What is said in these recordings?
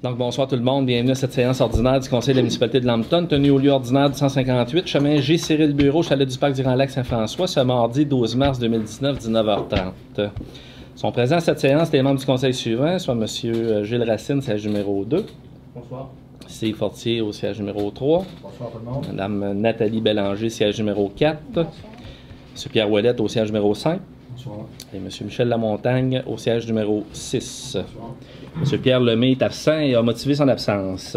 Donc, bonsoir tout le monde. Bienvenue à cette séance ordinaire du Conseil de la municipalité de Lambton, tenue au lieu ordinaire du 158, chemin G. Cyril Bureau, chalet du Parc du Grand-Lac Saint-François, ce mardi 12 mars 2019, 19h30. Sont présents à cette séance les membres du Conseil suivant, soit M. Gilles Racine, siège numéro 2. Bonsoir. C. Fortier au siège numéro 3. Bonsoir tout le monde. Mme Nathalie Bélanger, siège numéro 4. M. Pierre Ouellette au siège numéro 5. Bonsoir. Et M. Michel Lamontagne au siège numéro 6. Bonsoir. M. Pierre Lemay est absent et a motivé son absence.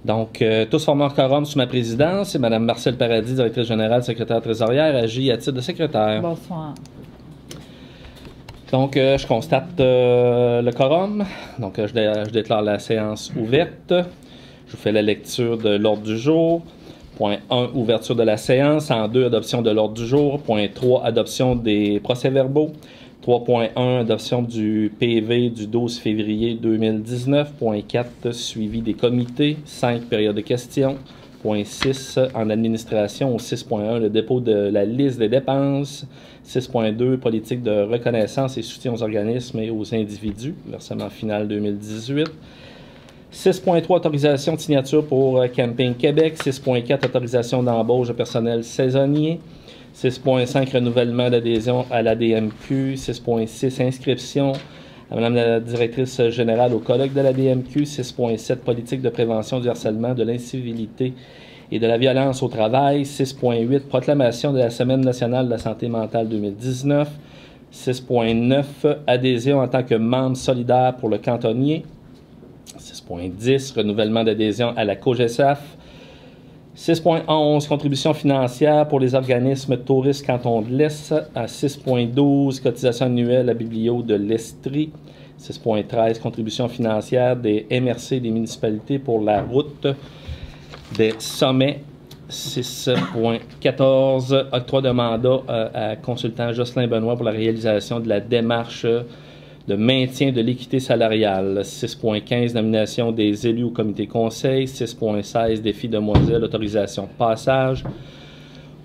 Donc, tous formés en quorum sous ma présidence et Mme Marcelle Paradis, directrice générale, secrétaire trésorière, agit à titre de secrétaire. Bonsoir. Donc, je constate le quorum. Donc, je déclare la séance ouverte. Je vous fais la lecture de l'ordre du jour. Point 1, ouverture de la séance. En 2, adoption de l'ordre du jour. Point 3, adoption des procès-verbaux. 3.1, adoption du PV du 12 février 2019. Point 4, suivi des comités. 5, période de questions. Point 6, en administration. Au 6.1, le dépôt de la liste des dépenses. 6.2, politique de reconnaissance et soutien aux organismes et aux individus. Versement final 2018. 6.3, autorisation de signature pour Camping Québec. 6.4, autorisation d'embauche de personnel saisonnier. 6.5, renouvellement d'adhésion à l'ADMQ. 6.6, inscription à Mme la directrice générale au colloque de l'ADMQ. 6.7, politique de prévention du harcèlement, de l'incivilité et de la violence au travail. 6.8, proclamation de la Semaine nationale de la santé mentale 2019. 6.9, adhésion en tant que membre solidaire pour le cantonnier. 6.10, renouvellement d'adhésion à la COGESAF. 6.11, contribution financière pour les organismes touristes canton de l'Est. À 6.12, cotisation annuelle à Biblio de l'Estrie. 6.13, contribution financière des MRC des municipalités pour la route des sommets. 6.14, octroi de mandat à consultant Jocelyn Benoît pour la réalisation de la démarche de maintien de l'équité salariale. 6.15, nomination des élus au comité conseil. 6.16, défi demoiselle, autorisation de passage.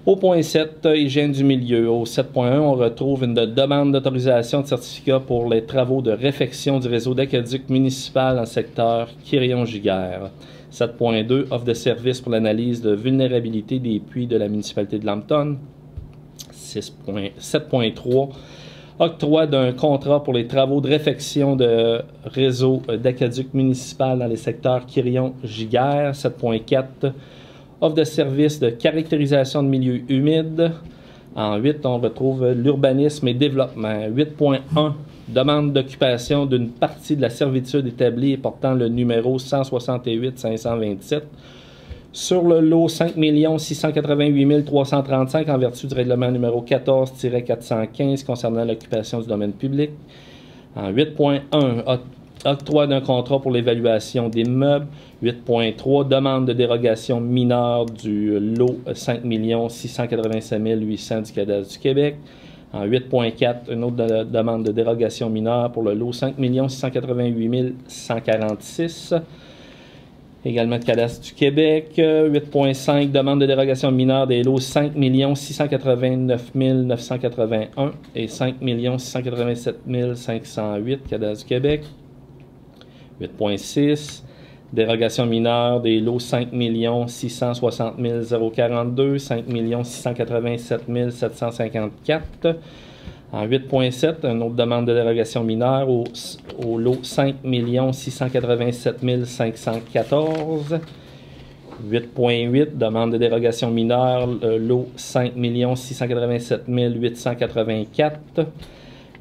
Au point 7, hygiène du milieu. Au 7.1, on retrouve une demande d'autorisation de certificat pour les travaux de réfection du réseau d'aqueduc municipal dans le secteur Quirion-Giguère. 7.2, offre de service pour l'analyse de vulnérabilité des puits de la municipalité de Lambton. 7.3, octroi d'un contrat pour les travaux de réfection de réseau d'aqueduc municipal dans les secteurs Quirion-Giguère. 7.4, offre de service de caractérisation de milieux humides. En 8, on retrouve l'urbanisme et développement. 8.1, demande d'occupation d'une partie de la servitude établie et portant le numéro 168-527 sur le lot 5 688 335 en vertu du règlement numéro 14-415 concernant l'occupation du domaine public. En 8.1, octroi d'un contrat pour l'évaluation des meubles. 8.3, demande de dérogation mineure du lot 5 687 800 du cadastre du Québec. En 8.4, une autre demande de dérogation mineure pour le lot 5 688 146. Également de cadastre du Québec. 8.5, demande de dérogation mineure des lots 5 689 981 et 5 687 508, cadastre du Québec. 8.6, dérogation mineure des lots 5 660 042, 5 687 754. En 8.7, une autre demande de dérogation mineure au lot 5 687 514. 8.8, demande de dérogation mineure, lot 5 687 884.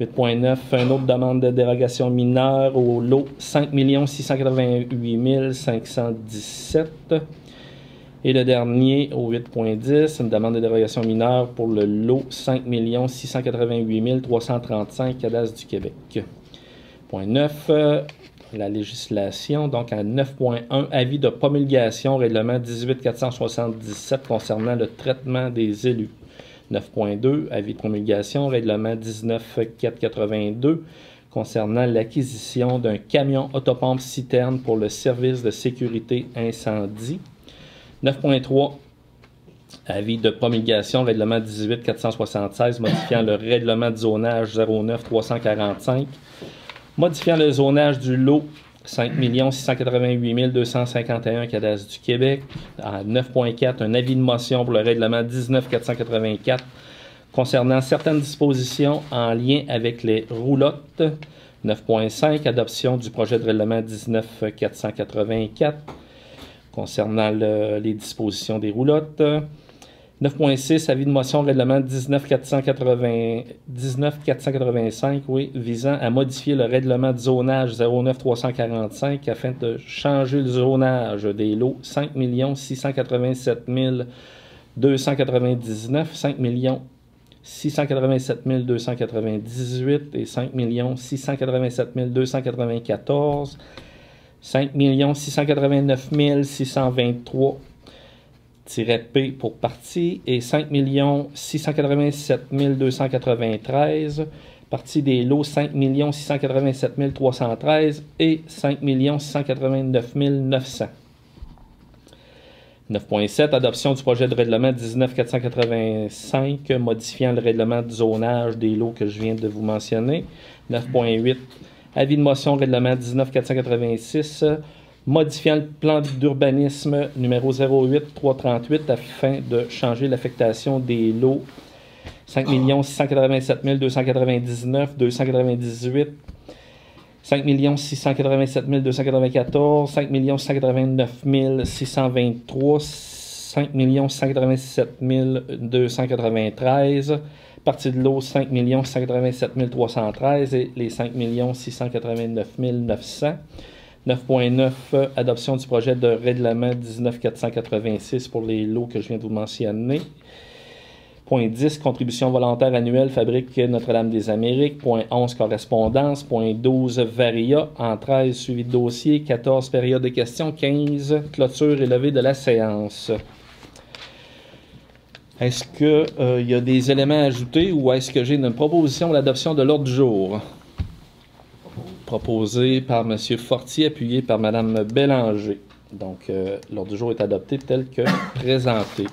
8.9, une autre demande de dérogation mineure au lot 5 688 517. Et le dernier, au 8.10, une demande de dérogation mineure pour le lot 5 688 335, cadastre du Québec. Point 9, la législation. Donc, à 9.1, avis de promulgation, règlement 18-477 concernant le traitement des élus. 9.2, avis de promulgation, règlement 19-482 concernant l'acquisition d'un camion autopompe citerne pour le service de sécurité incendie. 9.3, avis de promulgation, règlement 18-476, modifiant le règlement de zonage 09-345, modifiant le zonage du lot 5 688 251 Cadastre du Québec. À 9.4, un avis de motion pour le règlement 19 484 concernant certaines dispositions en lien avec les roulottes. 9.5, adoption du projet de règlement 19 484 concernant les dispositions des roulottes. 9.6, avis de motion règlement 19 485, oui, visant à modifier le règlement de zonage 09 345 afin de changer le zonage des lots 5 687 299, 5 687 298 et 5 687 294, 5 689 623 P pour partie et 5 687 293, partie des lots 5 687 313 et 5 689 900. 9.7, adoption du projet de règlement 19 485, modifiant le règlement de zonage des lots que je viens de vous mentionner. 9.8, avis de motion règlement 19 486, modifiant le plan d'urbanisme numéro 08 338 afin de changer l'affectation des lots 5 687 299, 298, 5 687 294, 5 689 623, 5 687 293, partie de l'eau 5 687 313 et les 5 689 900. 9.9, adoption du projet de règlement 19 486 pour les lots que je viens de vous mentionner. Point 10, contribution volontaire annuelle Fabrique Notre-Dame-des-Amériques. Point 11, correspondance. Point 12, varia. En 13, suivi de dossier. 14, période de questions. 15, clôture et levée de la séance. Est-ce qu'il y a des éléments à ajouter ou est-ce que j'ai une proposition d'adoption de l'ordre du jour? Proposé par M. Fortier, appuyé par Mme Bélanger. Donc, l'ordre du jour est adopté tel que présenté.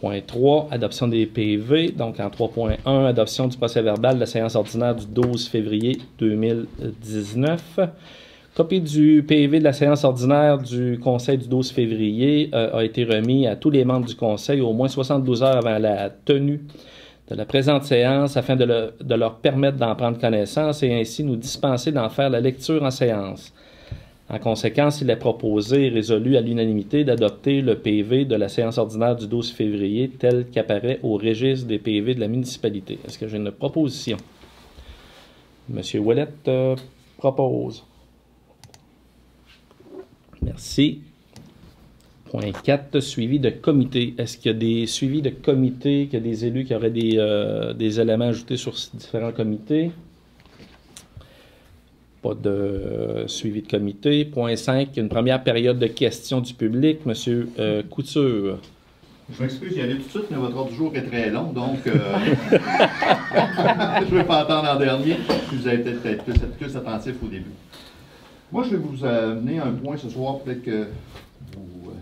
Point 3, adoption des PV. Donc, en 3.1, adoption du procès-verbal de la séance ordinaire du 12 février 2019. Copie du PV de la séance ordinaire du Conseil du 12 février a été remis à tous les membres du Conseil au moins 72 heures avant la tenue de la présente séance afin de leur permettre d'en prendre connaissance et ainsi nous dispenser d'en faire la lecture en séance. En conséquence, il est proposé et résolu à l'unanimité d'adopter le PV de la séance ordinaire du 12 février tel qu'apparaît au registre des PV de la municipalité. Est-ce que j'ai une proposition? Monsieur Ouellette propose. Merci. Point 4, suivi de comité. Est-ce qu'il y a des suivis de comité, qu'il y a des élus qui auraient des éléments ajoutés sur ces différents comités? Pas de suivi de comité. Point 5, une première période de questions du public. Monsieur Couture. Je m'excuse, j'y allais tout de suite, mais votre ordre du jour est très long, donc je ne vais pas attendre en dernier. Vous avez peut-être être plus attentif au début. Moi, je vais vous amener un point ce soir, peut-être que vous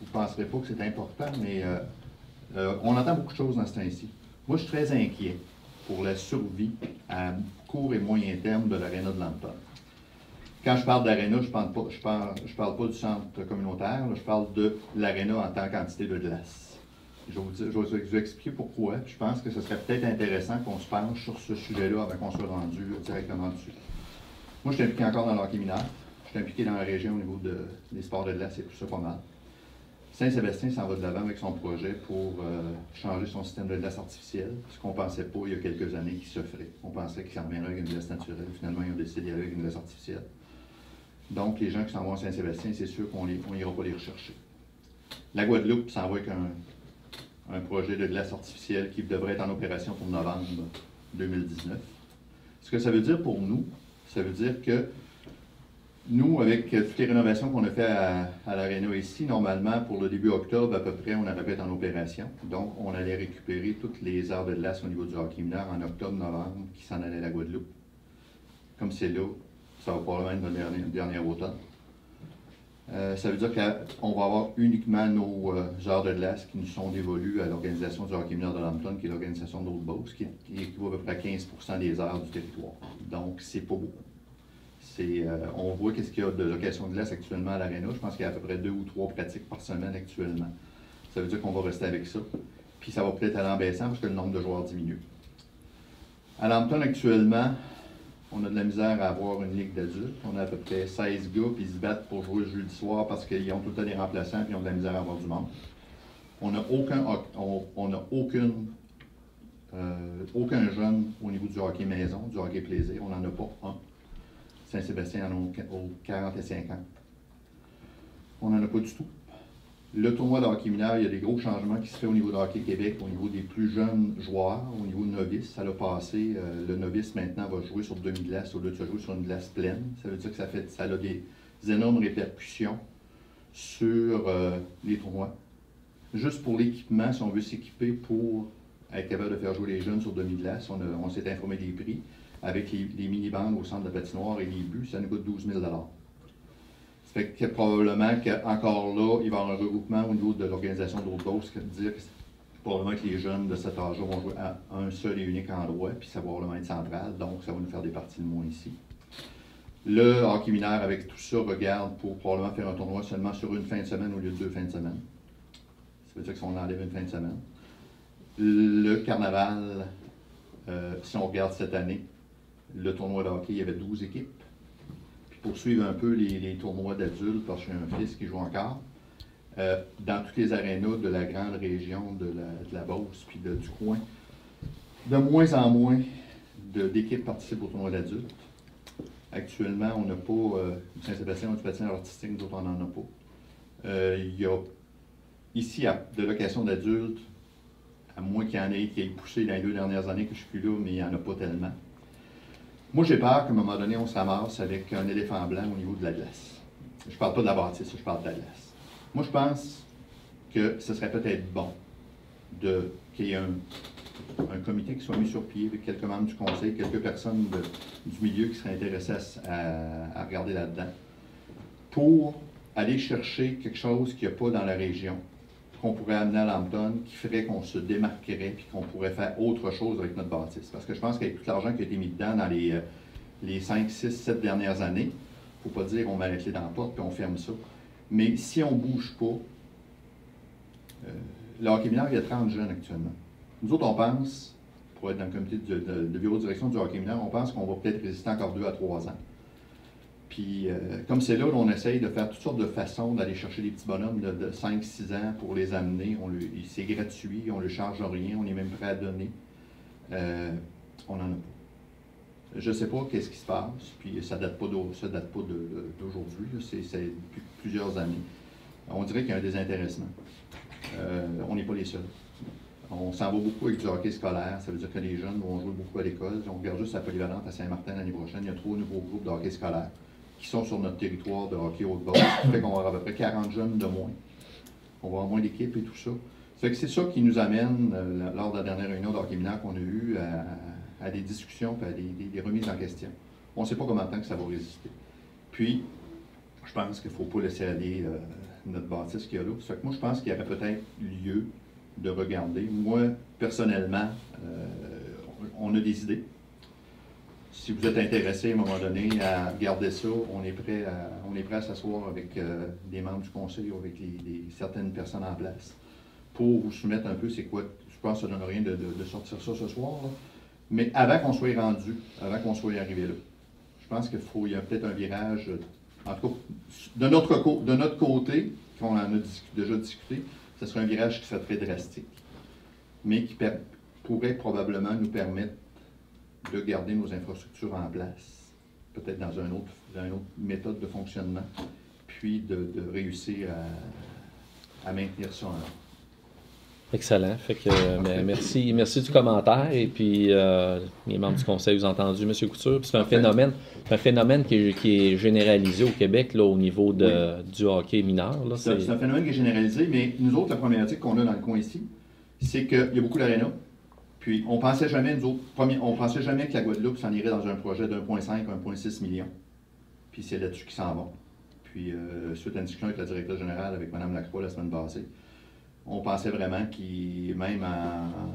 ne penserez pas que c'est important, mais on entend beaucoup de choses dans ce temps-ci. Moi, je suis très inquiet pour la survie à court et moyen terme de l'aréna de Lambton. Quand je parle d'aréna, je parle pas du centre communautaire, là, je parle de l'aréna en tant qu'entité de glace. Je vais vous expliquer pourquoi. Je pense que ce serait peut-être intéressant qu'on se penche sur ce sujet-là avant qu'on soit rendu directement dessus. Moi, je suis impliqué encore dans le hockey mineur. Je suis impliqué dans la région au niveau des sports de glace et tout ça pas mal. Saint-Sébastien s'en va de l'avant avec son projet pour changer son système de glace artificielle, ce qu'on ne pensait pas il y a quelques années qu'il se ferait. On pensait qu'il s'en reviendrait avec une glace naturelle. Finalement, ils ont décidé d'y aller avec une glace artificielle. Donc, les gens qui s'en vont à Saint-Sébastien, c'est sûr qu'on n'ira pas les rechercher. La Guadeloupe s'en va avec un projet de glace artificielle qui devrait être en opération pour novembre 2019. Ce que ça veut dire pour nous, ça veut dire que nous, avec toutes les rénovations qu'on a fait à l'aréna ici, normalement, pour le début octobre, à peu près, on aurait pu être en opération. Donc, on allait récupérer toutes les heures de glace au niveau du hockey mineur en octobre-novembre qui s'en allaient à la Guadeloupe. Comme c'est là, ça va probablement être notre dernier automne. Ça veut dire qu'on va avoir uniquement nos heures de glace qui nous sont dévolues à l'organisation du hockey mineur de Lambton, qui est l'organisation d'Old Beauce, qui équivaut à peu près à 15% des heures du territoire. Donc, c'est pas beaucoup. On voit qu'est-ce qu'il y a de location de glace actuellement à l'Arena. Je pense qu'il y a à peu près 2 ou 3 pratiques par semaine actuellement. Ça veut dire qu'on va rester avec ça. Puis ça va peut-être aller en baissant parce que le nombre de joueurs diminue. À Lambton, actuellement, on a de la misère à avoir une ligue d'adultes. On a à peu près 16 gars, puis ils se battent pour jouer le jeudi soir parce qu'ils ont tout le temps des remplaçants, puis ils ont de la misère à avoir du monde. On n'a aucun jeune au niveau du hockey maison, du hockey plaisir. On n'en a pas un. Saint-Sébastien en a aux 45 ans. On n'en a pas du tout. Le tournoi de hockey mineur, il y a des gros changements qui se font au niveau de Hockey Québec, au niveau des plus jeunes joueurs, au niveau de novice. Ça l'a passé. Le novice, maintenant, va jouer sur demi-glace au lieu de se jouer sur une glace pleine. Ça veut dire que ça a des énormes répercussions sur les tournois. Juste pour l'équipement, si on veut s'équiper pour être capable de faire jouer les jeunes sur demi-glace, on s'est informé des prix. Avec les mini-bandes au centre de la patinoire et les buts, ça nous coûte 12 000 $. Ça fait que probablement qu'encore là, il va y avoir un regroupement au niveau de l'organisation d'Autos, qui veut dire que probablement que les jeunes de cet âge-là vont jouer à un seul et unique endroit, puis ça va probablement être central, donc ça va nous faire des parties de moins ici. Le hockey mineur, avec tout ça, regarde pour probablement faire un tournoi seulement sur une fin de semaine au lieu de 2 fins de semaine. Ça veut dire que si on enlève une fin de semaine. Le carnaval, si on regarde cette année, le tournoi de hockey, il y avait 12 équipes. Puis pour suivre un peu les tournois d'adultes, parce que j'ai un fils qui joue encore, dans toutes les arénas de la grande région de la Beauce puis du coin, de moins en moins d'équipes participent au tournoi d'adultes. Actuellement, on n'a pas, Saint-Sébastien, on a du patinage artistique, nous autres, on n'en a pas. Il y a ici, de location d'adultes, à moins qu'il y en ait qui ait poussé dans les 2 dernières années que je suis plus là, mais il n'y en a pas tellement. Moi, j'ai peur qu'à un moment donné, on se ramasse avec un éléphant blanc au niveau de la glace. Je ne parle pas de la bâtisse, je parle de la glace. Moi, je pense que ce serait peut-être bon qu'il y ait un comité qui soit mis sur pied avec quelques membres du conseil, quelques personnes du milieu qui seraient intéressées à regarder là-dedans, pour aller chercher quelque chose qu'il n'y a pas dans la région, qu'on pourrait amener à Lambton, qui ferait qu'on se démarquerait puis qu'on pourrait faire autre chose avec notre bâtisse. Parce que je pense qu'avec tout l'argent qui a été mis dedans dans les 5, 6, 7 dernières années, il ne faut pas dire on met la clé dans la porte puis on ferme ça. Mais si on ne bouge pas, le hockey mineur, il y a 30 jeunes actuellement. Nous autres, on pense, pour être dans le comité de bureau de direction du hockey mineur, on pense qu'on va peut-être résister encore 2 à 3 ans. Puis, comme c'est là où on essaye de faire toutes sortes de façons d'aller chercher des petits bonhommes de 5-6 ans pour les amener. C'est gratuit, on ne le charge rien, on est même prêt à donner. On n'en a pas. Je ne sais pas qu'est-ce qui se passe, puis ça ne date pas d'aujourd'hui, c'est depuis plusieurs années. On dirait qu'il y a un désintéressement. On n'est pas les seuls. On s'en va beaucoup avec du hockey scolaire, ça veut dire que les jeunes vont jouer beaucoup à l'école. On regarde juste la polyvalente à Saint-Martin l'année prochaine, il y a 3 nouveaux groupes de hockey scolaire qui sont sur notre territoire de hockey Haute-Beauce. Ça fait qu'on va avoir à peu près 40 jeunes de moins. On va avoir moins d'équipes et tout ça. Ça fait que c'est ça qui nous amène, lors de la dernière réunion de hockey mineur qu'on a eue, à des discussions et à des remises en question. On ne sait pas combien de temps que ça va résister. Puis, je pense qu'il ne faut pas laisser aller notre bâtisse qu'il y a là. Ça fait que moi, je pense qu'il y aurait peut-être lieu de regarder. Moi, personnellement, on a des idées. Si vous êtes intéressé à un moment donné à regarder ça, on est prêt à s'asseoir avec des membres du conseil ou avec certaines personnes en place pour vous soumettre un peu c'est quoi. Je pense que ça ne donne rien de sortir ça ce soir, là. Mais avant qu'on soit rendu, avant qu'on soit arrivé là, je pense qu'il y a peut-être un virage, en tout cas, de notre côté, qu'on en a déjà discuté, ce serait un virage qui serait très drastique, mais qui pourrait probablement nous permettre de garder nos infrastructures en place, peut-être dans une autre méthode de fonctionnement, puis de réussir à maintenir ça en ordre. Excellent. Fait que, merci du commentaire. Et puis, les membres du conseil, vous avez entendu, M. Couture. C'est un phénomène qui est généralisé au Québec là, au niveau du hockey mineur. C'est un phénomène qui est généralisé, mais nous autres, la problématique qu'on a dans le coin ici, c'est qu'il y a beaucoup d'arénas. Puis, on pensait jamais que la Guadeloupe s'en irait dans un projet d'1,5 à 1,6 million. Puis, c'est là-dessus qu'ils s'en vont. Puis, suite à une discussion avec la directrice générale, avec Mme Lacroix la semaine passée, on pensait vraiment même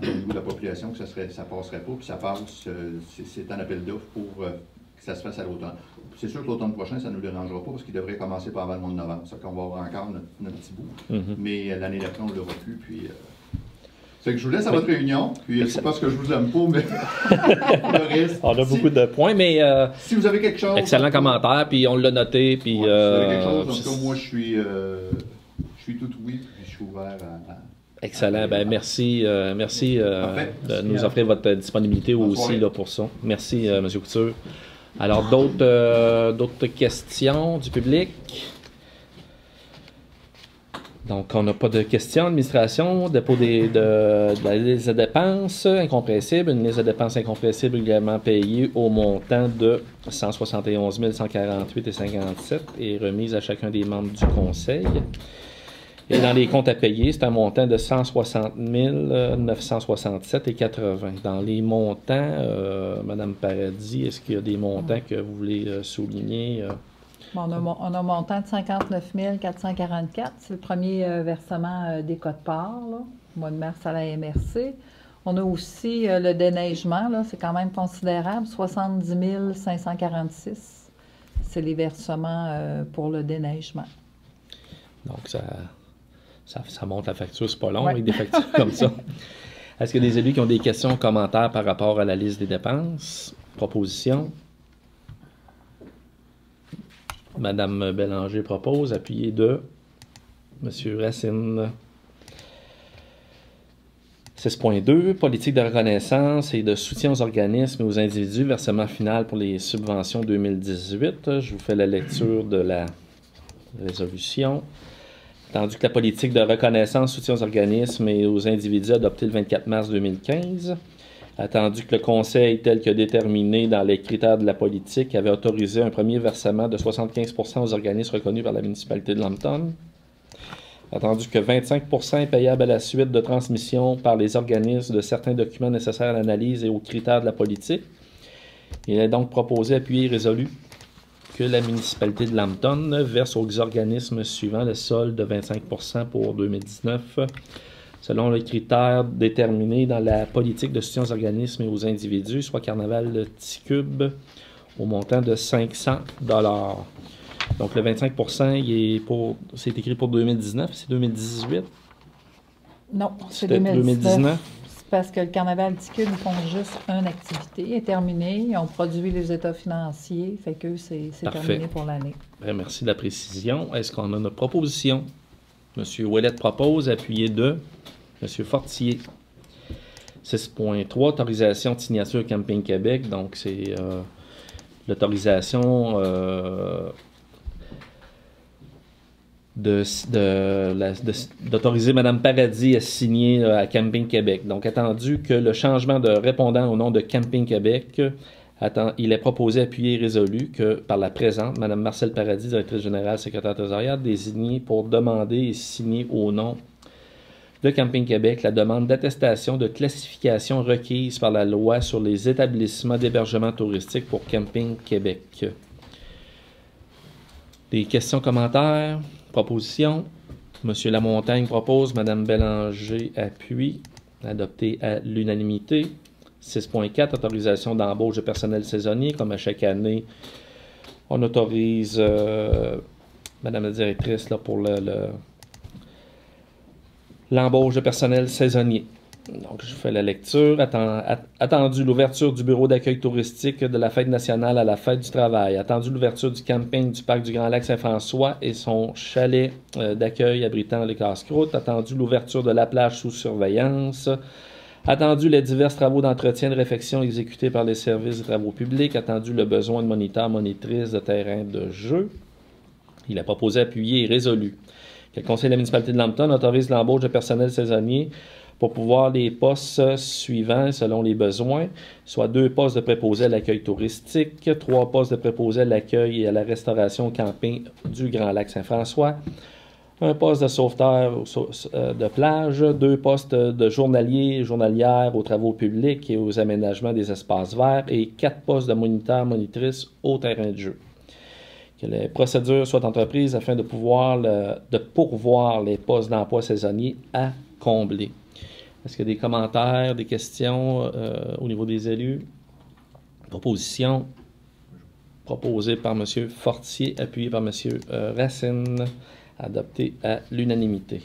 au niveau de la population, que ça passerait pas, puis ça passe, c'est un appel d'offres pour que ça se fasse à l'automne. c'est sûr que l'automne prochain, ça ne nous dérangera pas parce qu'il devrait commencer par avant le mois de novembre. Ça qu'on va avoir encore notre petit bout. Mais l'année d'après, on ne l'aura plus. Puis, c'est que je vous laisse à votre réunion. Puis c'est pas ce que je vous aime pas, mais le reste. On a beaucoup de points, mais si vous avez quelque chose. Excellent commentaire, puis on l'a noté. Puis, si vous avez quelque chose, en tout cas, moi, je suis tout oui, puis je suis ouvert à excellent. Ben, merci de nous offrir votre disponibilité aussi là, pour ça. Merci, M. Couture. Alors, d'autres questions du public? Donc, on n'a pas de questions. Administration, dépôt de la liste de dépenses incompressibles. Une liste de dépenses incompressibles régulièrement payée au montant de 171 148,57 et remise à chacun des membres du conseil. Et dans les comptes à payer, c'est un montant de 160 967,80. Dans les montants, Mme Paradis, est-ce qu'il y a des montants que vous voulez souligner? Bon, on a un montant de 59 444. C'est le premier versement des quotes-parts, au mois de mars à la MRC. On a aussi le déneigement, c'est quand même considérable, 70 546. C'est les versements pour le déneigement. Donc, ça monte la facture, c'est pas long, avec des factures comme ça. Est-ce qu'il y a des élus qui ont des questions, commentaires par rapport à la liste des dépenses? Propositions? Madame Bélanger propose, appuyé de Monsieur Racine. 6.2, politique de reconnaissance et de soutien aux organismes et aux individus, versement final pour les subventions 2018. Je vous fais la lecture de la résolution. Attendu que la politique de reconnaissance, soutien aux organismes et aux individus adoptée le 24 mars 2015, attendu que le Conseil, tel que déterminé dans les critères de la politique, avait autorisé un premier versement de 75% aux organismes reconnus par la municipalité de Lambton, attendu que 25% est payable à la suite de transmission par les organismes de certains documents nécessaires à l'analyse et aux critères de la politique. Il est donc proposé, appuyé et résolu que la municipalité de Lambton verse aux organismes suivants le solde de 25% pour 2019, selon les critères déterminés dans la politique de soutien aux organismes et aux individus, soit Carnaval Ticube, au montant de 500 $. Donc, le 25%, c'est écrit pour 2019, c'est 2018? Non, c'est 2019. C'est parce que le Carnaval Ticube, ils font juste une activité, est terminée. Ils ont produit les états financiers, fait que c'est terminé pour l'année. Merci de la précision. Est-ce qu'on a une proposition? M. Ouellette propose, appuyé de M. Fortier. 6.3, autorisation de signature Camping Québec. Donc, c'est l'autorisation d'autoriser Mme Paradis à signer à Camping Québec. Donc, attendu que le changement de répondant au nom de Camping Québec, il est proposé, appuyé et résolu que par la présente, Mme Marcelle Paradis, directrice générale, secrétaire trésorière, désignée pour demander et signer au nom de Camping Québec la demande d'attestation de classification requise par la loi sur les établissements d'hébergement touristique pour Camping Québec. Des questions, commentaires, propositions? Monsieur Lamontagne propose, Mme Bélanger appuie, adopté à l'unanimité. 6.4, autorisation d'embauche de personnel saisonnier, comme à chaque année, on autorise Mme la directrice là, pour l'embauche de personnel saisonnier. Donc, je fais la lecture. Attendu l'ouverture du bureau d'accueil touristique de la Fête nationale à la Fête du travail. Attendu l'ouverture du camping du Parc du Grand Lac Saint-François et son chalet d'accueil abritant les casse-croûtes. Attendu l'ouverture de la plage sous surveillance. Attendu les divers travaux d'entretien et de réfection exécutés par les services de travaux publics. Attendu le besoin de moniteurs, monitrices de terrain de jeu. Il a proposé, appuyé et résolu que le Conseil de la municipalité de Lambton autorise l'embauche de personnel saisonnier pour pouvoir les postes suivants selon les besoins, soit 2 postes de préposé à l'accueil touristique, 3 postes de préposé à l'accueil et à la restauration au camping du Grand Lac Saint-François, 1 poste de sauveteur de plage, 2 postes de journaliers et journalières aux travaux publics et aux aménagements des espaces verts et 4 postes de moniteurs, monitrices au terrain de jeu. Que les procédures soient entreprises afin de pourvoir les postes d'emploi saisonniers à combler. Est-ce qu'il y a des commentaires, des questions au niveau des élus? Propositions? proposé par M. Fortier, appuyé par M. Racine, adopté à l'unanimité.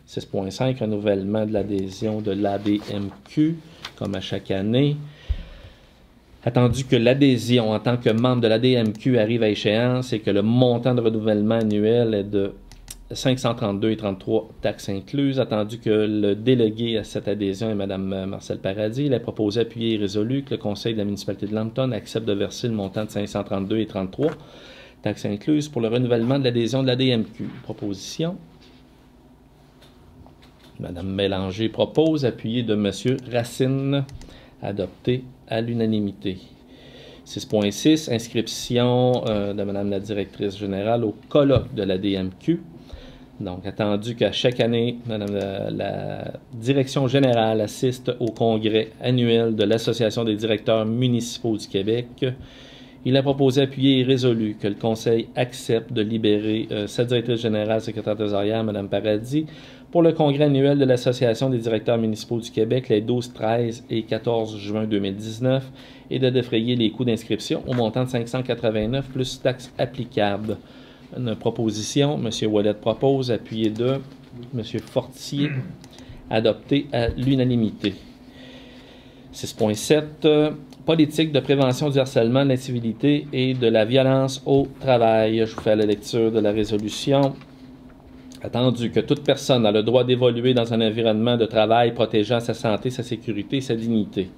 6.5, renouvellement de l'adhésion de l'ADMQ, comme à chaque année. Attendu que l'adhésion en tant que membre de l'ADMQ arrive à échéance et que le montant de renouvellement annuel est de 532,33 taxes incluses, attendu que le délégué à cette adhésion est Mme Marcel Paradis, il est proposé, appuyé et résolu que le conseil de la municipalité de Lambton accepte de verser le montant de 532,33 taxes incluses pour le renouvellement de l'adhésion de l'ADMQ. Proposition. Mme Mélanger propose, appuyé de M. Racine, adopté à l'unanimité. 6.6, inscription de Mme la directrice générale au colloque de l'ADMQ. Donc, attendu qu'à chaque année, Mme la direction générale assiste au congrès annuel de l'Association des directeurs municipaux du Québec. Il a proposé, appuyé et résolu que le Conseil accepte de libérer sa directrice générale, secrétaire trésorière, Mme Paradis, pour le congrès annuel de l'Association des directeurs municipaux du Québec les 12, 13 et 14 juin 2019 et de défrayer les coûts d'inscription au montant de 589 plus taxes applicables. Une proposition, M. Ouellet propose, appuyé de M. Fortier, adopté à l'unanimité. 6.7, politique de prévention du harcèlement, de l'incivilité et de la violence au travail. Je vous fais la lecture de la résolution. Attendu que toute personne a le droit d'évoluer dans un environnement de travail protégeant sa santé, sa sécurité et sa dignité.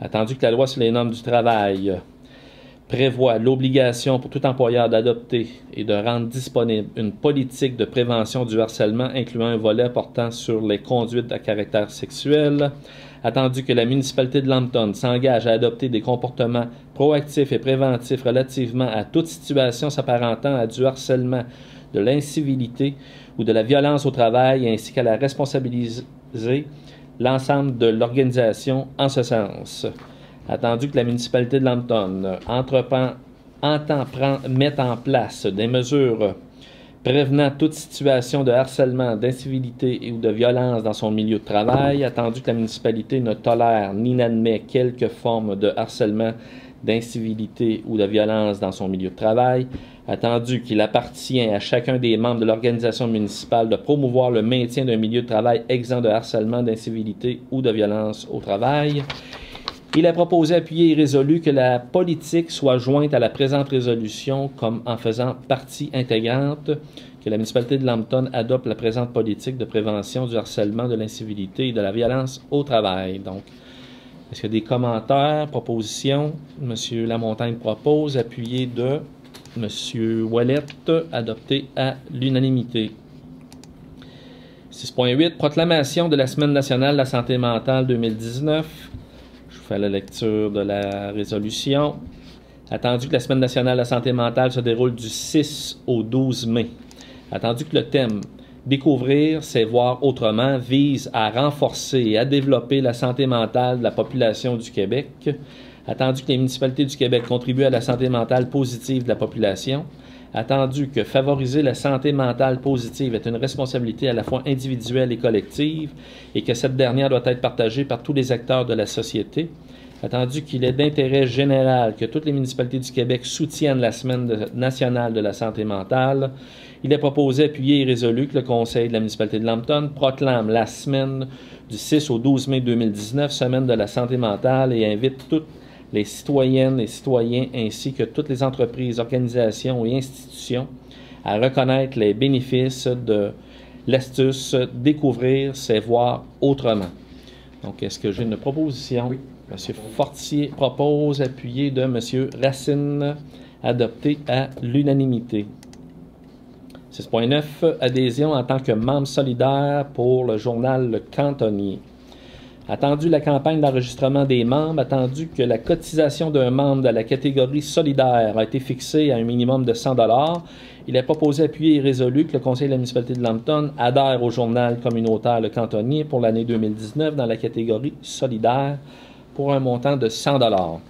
Attendu que la loi sur les normes du travail prévoit l'obligation pour tout employeur d'adopter et de rendre disponible une politique de prévention du harcèlement incluant un volet portant sur les conduites à caractère sexuel. Attendu que la municipalité de Lambton s'engage à adopter des comportements proactifs et préventifs relativement à toute situation s'apparentant à du harcèlement, de l'incivilité ou de la violence au travail, ainsi qu'à la responsabiliser l'ensemble de l'organisation en ce sens. Attendu que la municipalité de Lambton entend mettre en place des mesures prévenant toute situation de harcèlement, d'incivilité ou de violence dans son milieu de travail, attendu que la municipalité ne tolère ni n'admet quelque forme de harcèlement, d'incivilité ou de violence dans son milieu de travail, attendu qu'il appartient à chacun des membres de l'organisation municipale de promouvoir le maintien d'un milieu de travail exempt de harcèlement, d'incivilité ou de violence au travail. Il a proposé, appuyé et résolu que la politique soit jointe à la présente résolution comme en faisant partie intégrante, que la municipalité de Lambton adopte la présente politique de prévention du harcèlement, de l'incivilité et de la violence au travail. Donc, est-ce qu'il y a des commentaires, propositions? M. Lamontagne propose, appuyé de M. Ouellet, adopté à l'unanimité. 6.8, proclamation de la Semaine nationale de la santé mentale 2019. Je vous fais la lecture de la résolution. Attendu que la Semaine nationale de la santé mentale se déroule du 6 au 12 mai. Attendu que le thème « Découvrir, c'est voir autrement » vise à renforcer et à développer la santé mentale de la population du Québec. Attendu que les municipalités du Québec contribuent à la santé mentale positive de la population. Attendu que favoriser la santé mentale positive est une responsabilité à la fois individuelle et collective et que cette dernière doit être partagée par tous les acteurs de la société. Attendu qu'il est d'intérêt général que toutes les municipalités du Québec soutiennent la Semaine nationale de la santé mentale, il est proposé, appuyé et résolu que le Conseil de la municipalité de Lambton proclame la semaine du 6 au 12 mai 2019, Semaine de la santé mentale, et invite toutes les citoyennes et citoyens ainsi que toutes les entreprises, organisations et institutions à reconnaître les bénéfices de l'astuce « Découvrir, c'est voir autrement ». Donc, est-ce que j'ai une proposition? Oui. M. Fortier propose, appuyé de M. Racine, adopté à l'unanimité. 6.9, adhésion en tant que membre solidaire pour le journal Le Cantonnier. Attendu la campagne d'enregistrement des membres, attendu que la cotisation d'un membre de la catégorie solidaire a été fixée à un minimum de 100 $, il est proposé, appuyé et résolu que le Conseil de la municipalité de Lambton adhère au journal communautaire Le Cantonnier pour l'année 2019 dans la catégorie solidaire pour un montant de 100 $.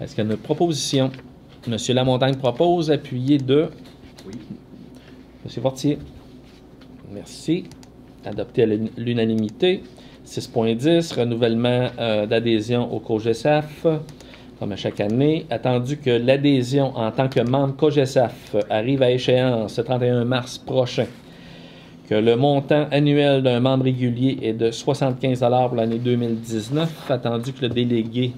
Est-ce qu'il y a une proposition? M. Lamontagne propose, appuyé de Oui. M. Fortier. Merci. Adopté à l'unanimité. 6.10, renouvellement d'adhésion au COGESAF. comme à chaque année. Attendu que l'adhésion en tant que membre COGESAF arrive à échéance le 31 mars prochain, que le montant annuel d'un membre régulier est de 75 $ pour l'année 2019, attendu que le délégué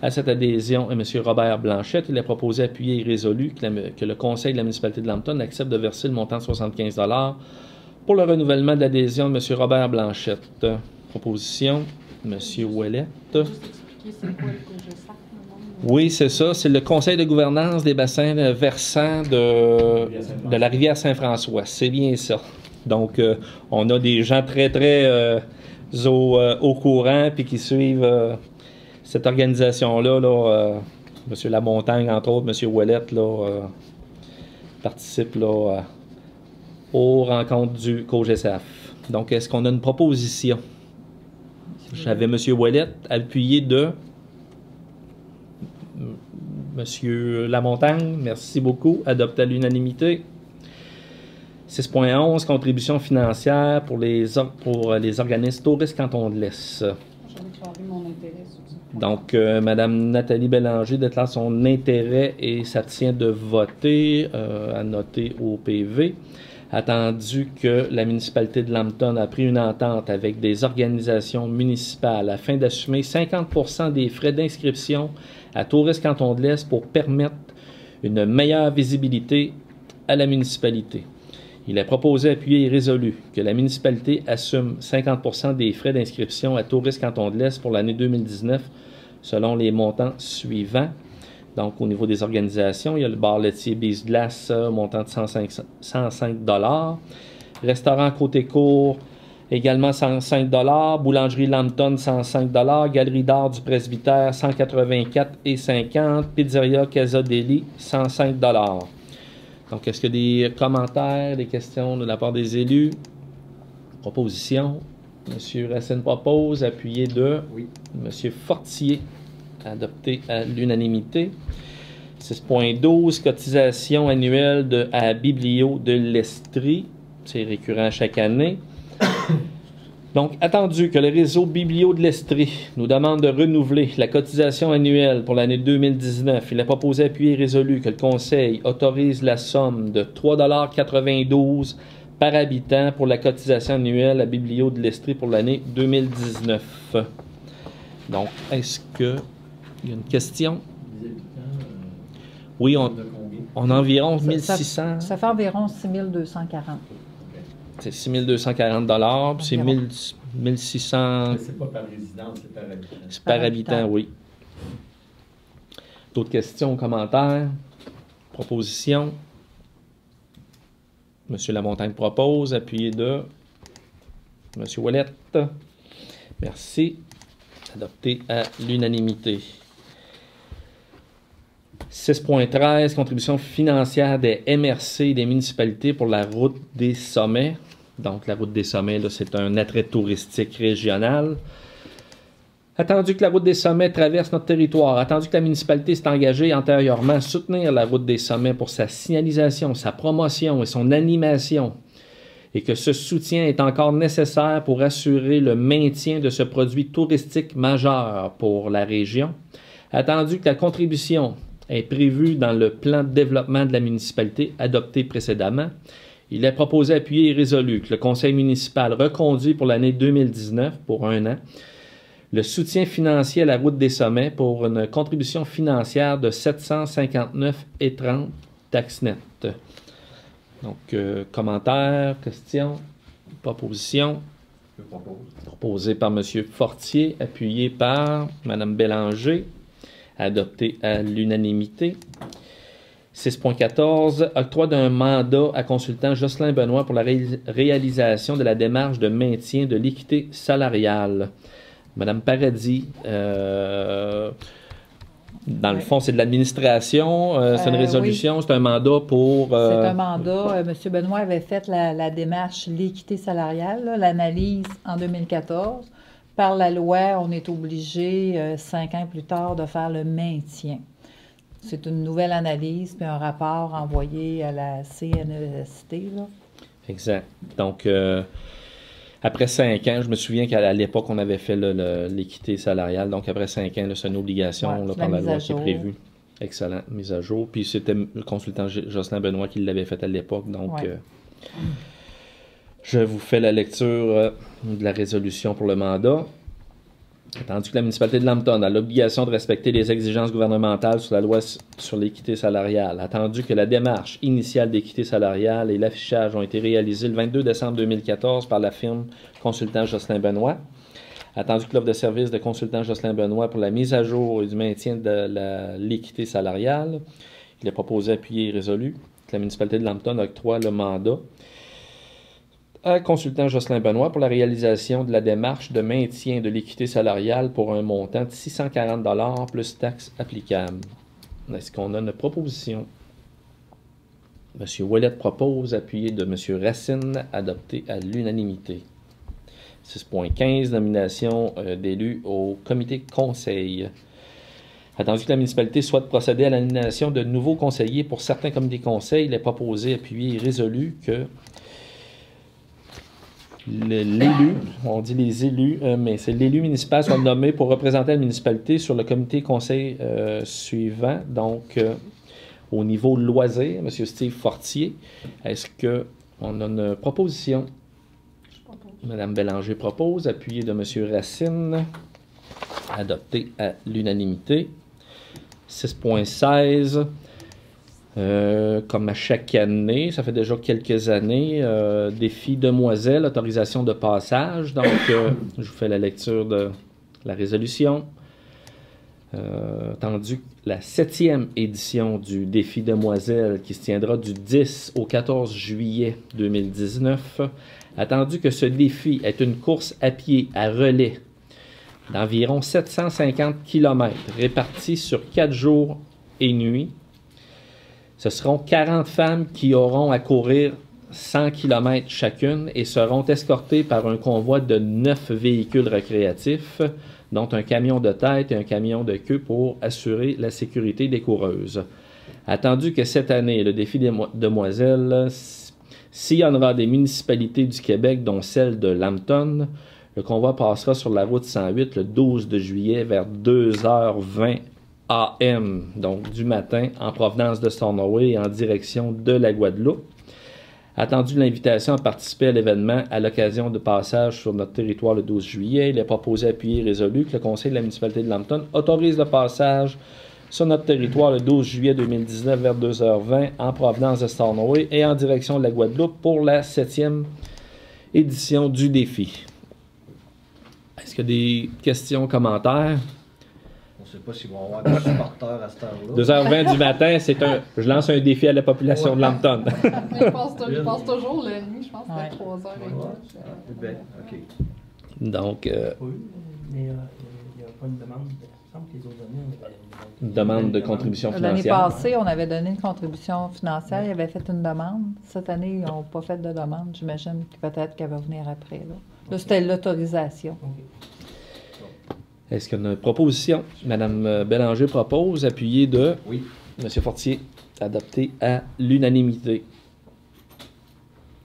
à cette adhésion est M. Robert Blanchette, il a proposé, appuyé et résolu que le conseil de la municipalité de Lambton accepte de verser le montant de 75 $ pour le renouvellement de l'adhésion de M. Robert Blanchette. Proposition, M. Ouellette. Oui, c'est ça. C'est le conseil de gouvernance des bassins versants de la rivière Saint-François. C'est bien ça. Donc, on a des gens très, très au courant puis qui suivent cette organisation-là. M. Lamontagne, entre autres, M. Ouellette, participe aux rencontres du COGESAF. Donc, est-ce qu'on a une proposition? J'avais M. Ouellette appuyé de M. Lamontagne. Merci beaucoup. Adopté à l'unanimité. 6.11, contribution financière pour les organismes touristes canton de l'Est. Donc, Mme Nathalie Bélanger déclare son intérêt et s'abstient de voter, à noter au PV. Attendu que la municipalité de Lambton a pris une entente avec des organisations municipales afin d'assumer 50% des frais d'inscription à Touristes Canton de l'Est pour permettre une meilleure visibilité à la municipalité. Il est proposé, appuyé et résolu que la municipalité assume 50% des frais d'inscription à Touristes Canton de l'Est pour l'année 2019 selon les montants suivants. Donc, au niveau des organisations, il y a le bar laitier Bise Glace, montant de 105 $. Restaurant Côté-Court, également 105 $. Boulangerie Lambton, 105 $. Galerie d'art du presbytère, 184,50 $. Pizzeria Casa Deli, 105 $. Donc, est-ce qu'il y a des commentaires, des questions de la part des élus? Proposition. M. Racine propose, appuyé de M. Fortier, adopté à l'unanimité. 6.12, cotisation annuelle à Biblio de l'Estrie. C'est récurrent chaque année. Donc, attendu que le réseau Biblio de l'Estrie nous demande de renouveler la cotisation annuelle pour l'année 2019, il a proposé, appuyé et résolu que le Conseil autorise la somme de 3,92 $ par habitant pour la cotisation annuelle à Biblio de l'Estrie pour l'année 2019. Donc, est-ce qu'il y a une question? Oui, on a environ 1600. Ça fait environ 6240. C'est 6240 $, puis c'est 1600. C'est pas par résidence, c'est par habitant. C'est par habitant, oui. D'autres questions, commentaires, propositions? M. Lamontagne propose, appuyé de M. Ouellette. Merci. Adopté à l'unanimité. 6.13, contribution financière des MRC et des municipalités pour la route des sommets. Donc, la route des sommets, c'est un attrait touristique régional. Attendu que la route des sommets traverse notre territoire, attendu que la municipalité s'est engagée antérieurement à soutenir la route des sommets pour sa signalisation, sa promotion et son animation, et que ce soutien est encore nécessaire pour assurer le maintien de ce produit touristique majeur pour la région, attendu que la contribution est prévue dans le plan de développement de la municipalité adopté précédemment, il est proposé, appuyé et résolu que le conseil municipal reconduit pour l'année 2019, pour 1 an, le soutien financier à la route des sommets pour une contribution financière de 759,30 $ taxe nette. Donc, commentaires, questions, propositions. Je propose. Proposé par M. Fortier, appuyé par Mme Bélanger, adopté à l'unanimité. 6.14, octroi d'un mandat à consultant Jocelyn Benoît pour la réalisation de la démarche de maintien de l'équité salariale. Madame Paradis, dans le fond, c'est de l'administration, c'est une résolution, oui. C'est un mandat pour... C'est un mandat. M. Benoît avait fait la démarche l'équité salariale, l'analyse en 2014. Par la loi, on est obligé, 5 ans plus tard, de faire le maintien. C'est une nouvelle analyse, puis un rapport envoyé à la CNEST. Là. Exact. Donc, Après 5 ans, je me souviens qu'à l'époque, on avait fait l'équité salariale. Donc, après 5 ans, c'est une obligation Ouais, là, c'est par la la mise loi à qui est jour. prévue. Excellent, mise à jour. Puis c'était le consultant Jocelyn Benoît qui l'avait fait à l'époque. Donc, Ouais. je vous fais la lecture de la résolution pour le mandat. Attendu que la municipalité de Lambton a l'obligation de respecter les exigences gouvernementales sur la loi sur l'équité salariale, attendu que la démarche initiale d'équité salariale et l'affichage ont été réalisés le 22 décembre 2014 par la firme consultant Jocelyn Benoît, attendu que l'offre de service de consultant Jocelyn Benoît pour la mise à jour et du maintien de l'équité salariale, il est proposé, appuyé et résolu, que la municipalité de Lambton octroie le mandat à consultant Jocelyn Benoît pour la réalisation de la démarche de maintien de l'équité salariale pour un montant de 640 $ plus taxes applicables. Est-ce qu'on a une proposition? M. Ouellette propose, appuyé de M. Racine, adopté à l'unanimité. 6.15, nomination d'élus au comité conseil. Attendu que la municipalité souhaite procéder à la nomination de nouveaux conseillers pour certains comités conseils, il est proposé, appuyé et résolu que l'élu, on dit les élus, mais c'est l'élu municipal soit nommé pour représenter la municipalité sur le comité conseil suivant. Donc, au niveau loisir, M. Steve Fortier, est-ce qu'on a une proposition? Mme Bélanger propose, appuyé de M. Racine, adopté à l'unanimité. 6.16. Comme à chaque année, ça fait déjà quelques années, défi demoiselle, autorisation de passage. Donc, je vous fais la lecture de la résolution. Attendu la 7e édition du défi demoiselle qui se tiendra du 10 au 14 juillet 2019. Attendu que ce défi est une course à pied à relais d'environ 750 km répartie sur 4 jours et nuits. Ce seront 40 femmes qui auront à courir 100 km chacune et seront escortées par un convoi de 9 véhicules récréatifs, dont un camion de tête et un camion de queue pour assurer la sécurité des coureuses. Attendu que cette année, le défi des demoiselles sillonnera des municipalités du Québec, dont celle de Lambton, le convoi passera sur la route 108 le 12 de juillet vers 2h20 AM, donc du matin, en provenance de Stornoway et en direction de la Guadeloupe. Attendu l'invitation à participer à l'événement à l'occasion de passage sur notre territoire le 12 juillet, il est proposé, appuyé et résolu que le conseil de la municipalité de Lambton autorise le passage sur notre territoire le 12 juillet 2019 vers 2h20 en provenance de Stornoway et en direction de la Guadeloupe pour la 7e édition du défi. Est-ce qu'il y a des questions, commentaires? On ne sait pas s'ils vont avoir des supporters à cette heure-là. 2h20 du matin, je lance un défi à la population de Lambton. Mais il passe toujours la nuit, je pense que Ouais. c'est 3h. Ben, OK. Donc, Oui, mais il n'y a pas une demande. Il me semble que les autres années, on avait une demande de contribution L'année financière. passée, on avait donné une contribution financière, il avait fait une demande. Cette année, ils n'ont pas fait de demande. J'imagine que peut-être qu'elle va venir après. Là, c'était l'autorisation. Est-ce qu'il y a une proposition? Mme Bélanger propose, appuyé de Oui. M. Fortier, adopté à l'unanimité.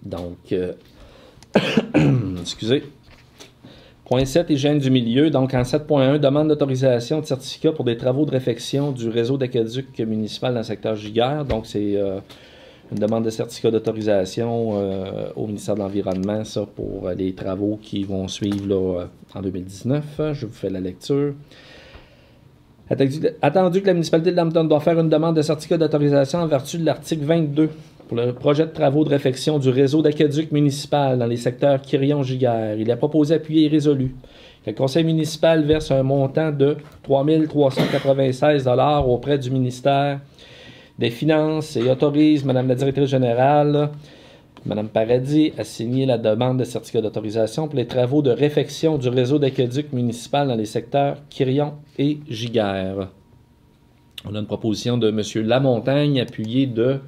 Donc, excusez. Point 7, hygiène du milieu. Donc, en 7.1, demande d'autorisation de certificat pour des travaux de réfection du réseau d'aqueduc municipal dans le secteur Giguère. Donc, c'est une demande de certificat d'autorisation au ministère de l'Environnement, ça, pour les travaux qui vont suivre là, en 2019. Je vous fais la lecture. Attendu que la municipalité de Lambton doit faire une demande de certificat d'autorisation en vertu de l'article 22 pour le projet de travaux de réfection du réseau d'aqueduc municipal dans les secteurs Quirion-Giguère. Il est proposé, appuyé et résolu que le conseil municipal verse un montant de 3 396 $ auprès du ministère des Finances et autorise Mme la directrice générale, Mme Paradis, à signer la demande de certificat d'autorisation pour les travaux de réfection du réseau d'aqueduc municipal dans les secteurs Quirion et Giguère. On a une proposition de M. Lamontagne, appuyée de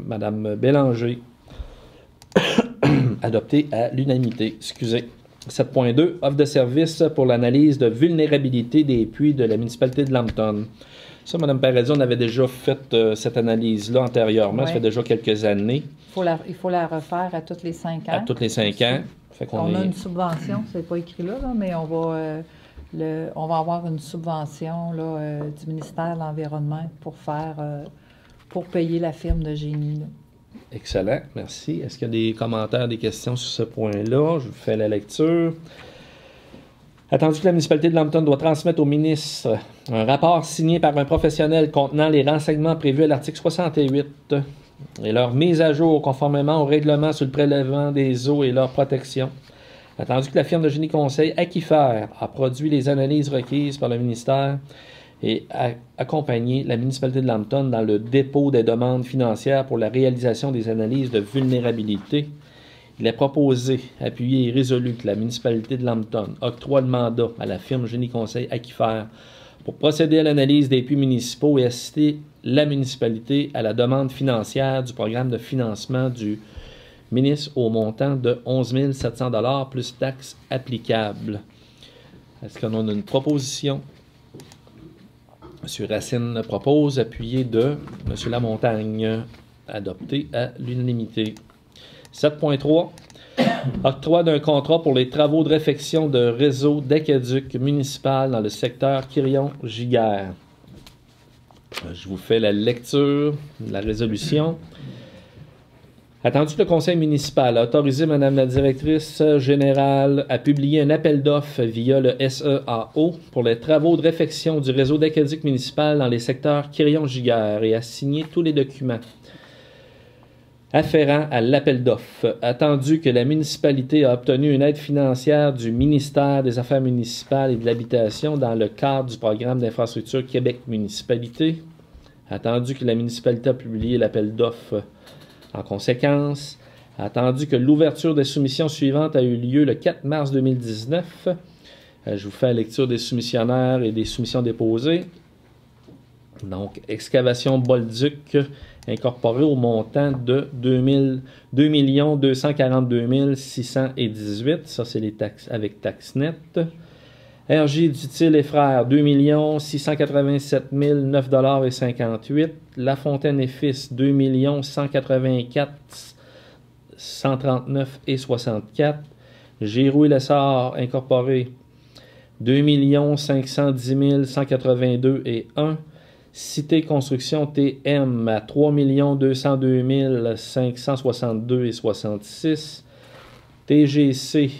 Mme Bélanger, adoptée à l'unanimité. Excusez. 7.2, offre de service pour l'analyse de vulnérabilité des puits de la municipalité de Lambton. Ça, Mme Paradis, on avait déjà fait cette analyse-là antérieurement. Ça Ouais. fait déjà quelques années, Il faut la refaire à tous les 5 ans. à tous les 5 ans. Fait qu'on On a est- une subvention, c'est pas écrit là, mais on va avoir une subvention là, du ministère de l'Environnement pour payer la firme de génie. Là. Excellent, merci. Est-ce qu'il y a des commentaires, des questions sur ce point-là? Je vous fais la lecture. Attendu que la municipalité de Lambton doit transmettre au ministre un rapport signé par un professionnel contenant les renseignements prévus à l'article 68 et leur mise à jour conformément au règlement sur le prélèvement des eaux et leur protection. Attendu que la firme de génie conseil Aquifer a produit les analyses requises par le ministère et a accompagné la municipalité de Lambton dans le dépôt des demandes financières pour la réalisation des analyses de vulnérabilité. Il est proposé, appuyé et résolu que la municipalité de Lambton octroie le mandat à la firme Génie Conseil Aquifer pour procéder à l'analyse des puits municipaux et assister la municipalité à la demande financière du programme de financement du ministre au montant de 11 700 $ plus taxes applicables. Est-ce qu'on a une proposition? M. Racine propose, appuyé de M. Lamontagne, adopté à l'unanimité. 7.3. Octroi d'un contrat pour les travaux de réfection de réseau d'aqueduc municipal dans le secteur Quirion-Giguère. Je vous fais la lecture de la résolution. Attendu que le conseil municipal a autorisé Mme la directrice générale à publier un appel d'offres via le SEAO pour les travaux de réfection du réseau d'aqueduc municipal dans les secteurs Quirion-Giguère et à signer tous les documents afférents à l'appel d'offres. Attendu que la municipalité a obtenu une aide financière du ministère des Affaires municipales et de l'Habitation dans le cadre du programme d'infrastructure Québec Municipalité. Attendu que la municipalité a publié l'appel d'offres en conséquence. Attendu que l'ouverture des soumissions suivantes a eu lieu le 4 mars 2019. Je vous fais la lecture des soumissionnaires et des soumissions déposées. Donc, excavation Bolduc incorporée au montant de 2 242 618. Ça, c'est les taxes avec taxes nettes. RJ Dutil et Frères, 2 687 009,58 $. La Fontaine et Fils, 2 184 139,64 $. Giroux et Lessard incorporé, 2 510 182,1 $. Cité Construction TM à 3 202 562,66 $. TGC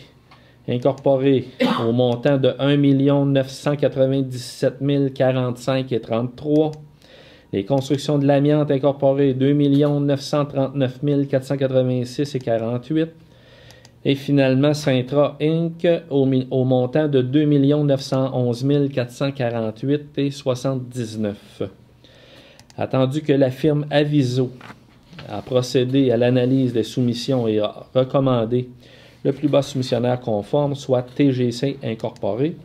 incorporé au montant de 1 997 045,33 $. Les constructions de l'amiante incorporées, 2 939 486,48 $. Et finalement, Sintra Inc. au montant de 2 911 448,79 $. Attendu que la firme Aviso a procédé à l'analyse des soumissions et a recommandé le plus bas soumissionnaire conforme, soit TGC incorporé,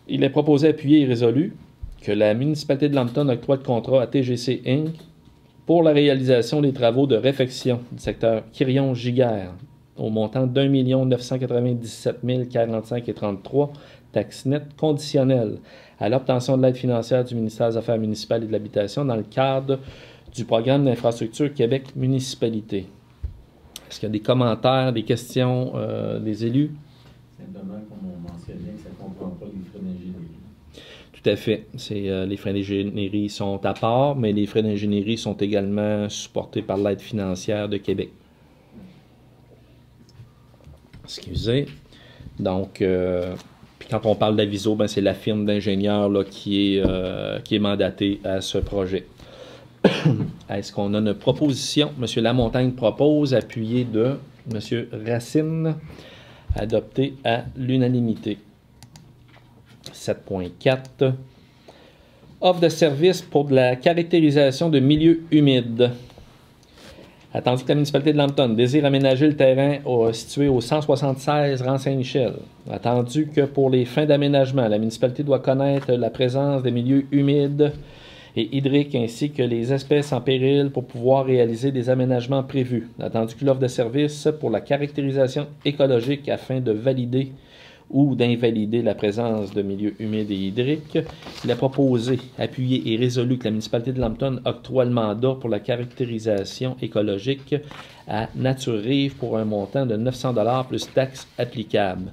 il est proposé, appuyé et résolu que la municipalité de Lambton octroie le contrat à TGC Inc. pour la réalisation des travaux de réfection du secteur Quirion-Giguère au montant d'1 997 045,33 $, taxes nettes conditionnelles à l'obtention de l'aide financière du ministère des Affaires municipales et de l'Habitation dans le cadre du programme d'infrastructure Québec Municipalité. Est-ce qu'il y a des commentaires, des questions des élus? Simplement, comme on mentionnait, ça ne comprend pas les frais d'ingénierie. Tout à fait. Les frais d'ingénierie sont à part, mais les frais d'ingénierie sont également supportés par l'aide financière de Québec. Excusez. Donc, puis quand on parle d'Aviso, c'est la firme d'ingénieurs là, qui est mandatée à ce projet. Est-ce qu'on a une proposition? M. Lamontagne propose, appuyé de M. Racine, adopté à l'unanimité. 7.4. Offre de service pour de la caractérisation de milieux humides. Attendu que la municipalité de Lambton désire aménager le terrain situé au 176 rang Saint-Michel. Attendu que pour les fins d'aménagement, la municipalité doit connaître la présence des milieux humides et hydriques ainsi que les espèces en péril pour pouvoir réaliser des aménagements prévus. Attendu que l'offre de service pour la caractérisation écologique afin de valider ou d'invalider la présence de milieux humides et hydriques. Il a proposé, appuyé et résolu que la municipalité de Lambton octroie le mandat pour la caractérisation écologique à Nature Rive pour un montant de 900 $ plus taxes applicables.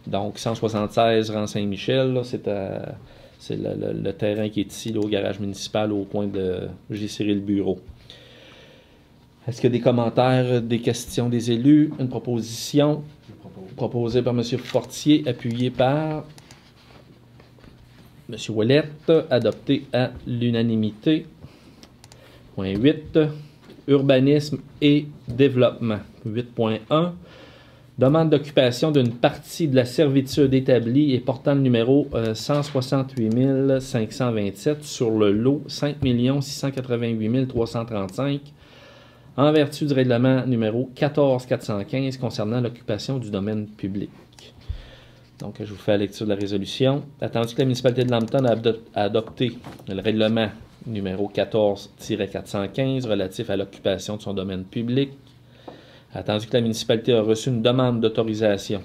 Donc 176 rang Saint-Michel, c'est le terrain qui est ici, là, au garage municipal, au coin de J-Cyril Bureau. Est-ce qu'il y a des commentaires, des questions des élus? Une proposition proposée par M. Fortier, appuyée par M. Ouellette, adoptée à l'unanimité. Point 8. Urbanisme et développement. 8.1. Demande d'occupation d'une partie de la servitude établie et portant le numéro 168 527 sur le lot 5 688 335 en vertu du règlement numéro 14 415 concernant l'occupation du domaine public. Donc, je vous fais la lecture de la résolution. Attendu que la municipalité de Lambton a adopté le règlement numéro 14-415 relatif à l'occupation de son domaine public, attendu que la municipalité a reçu une demande d'autorisation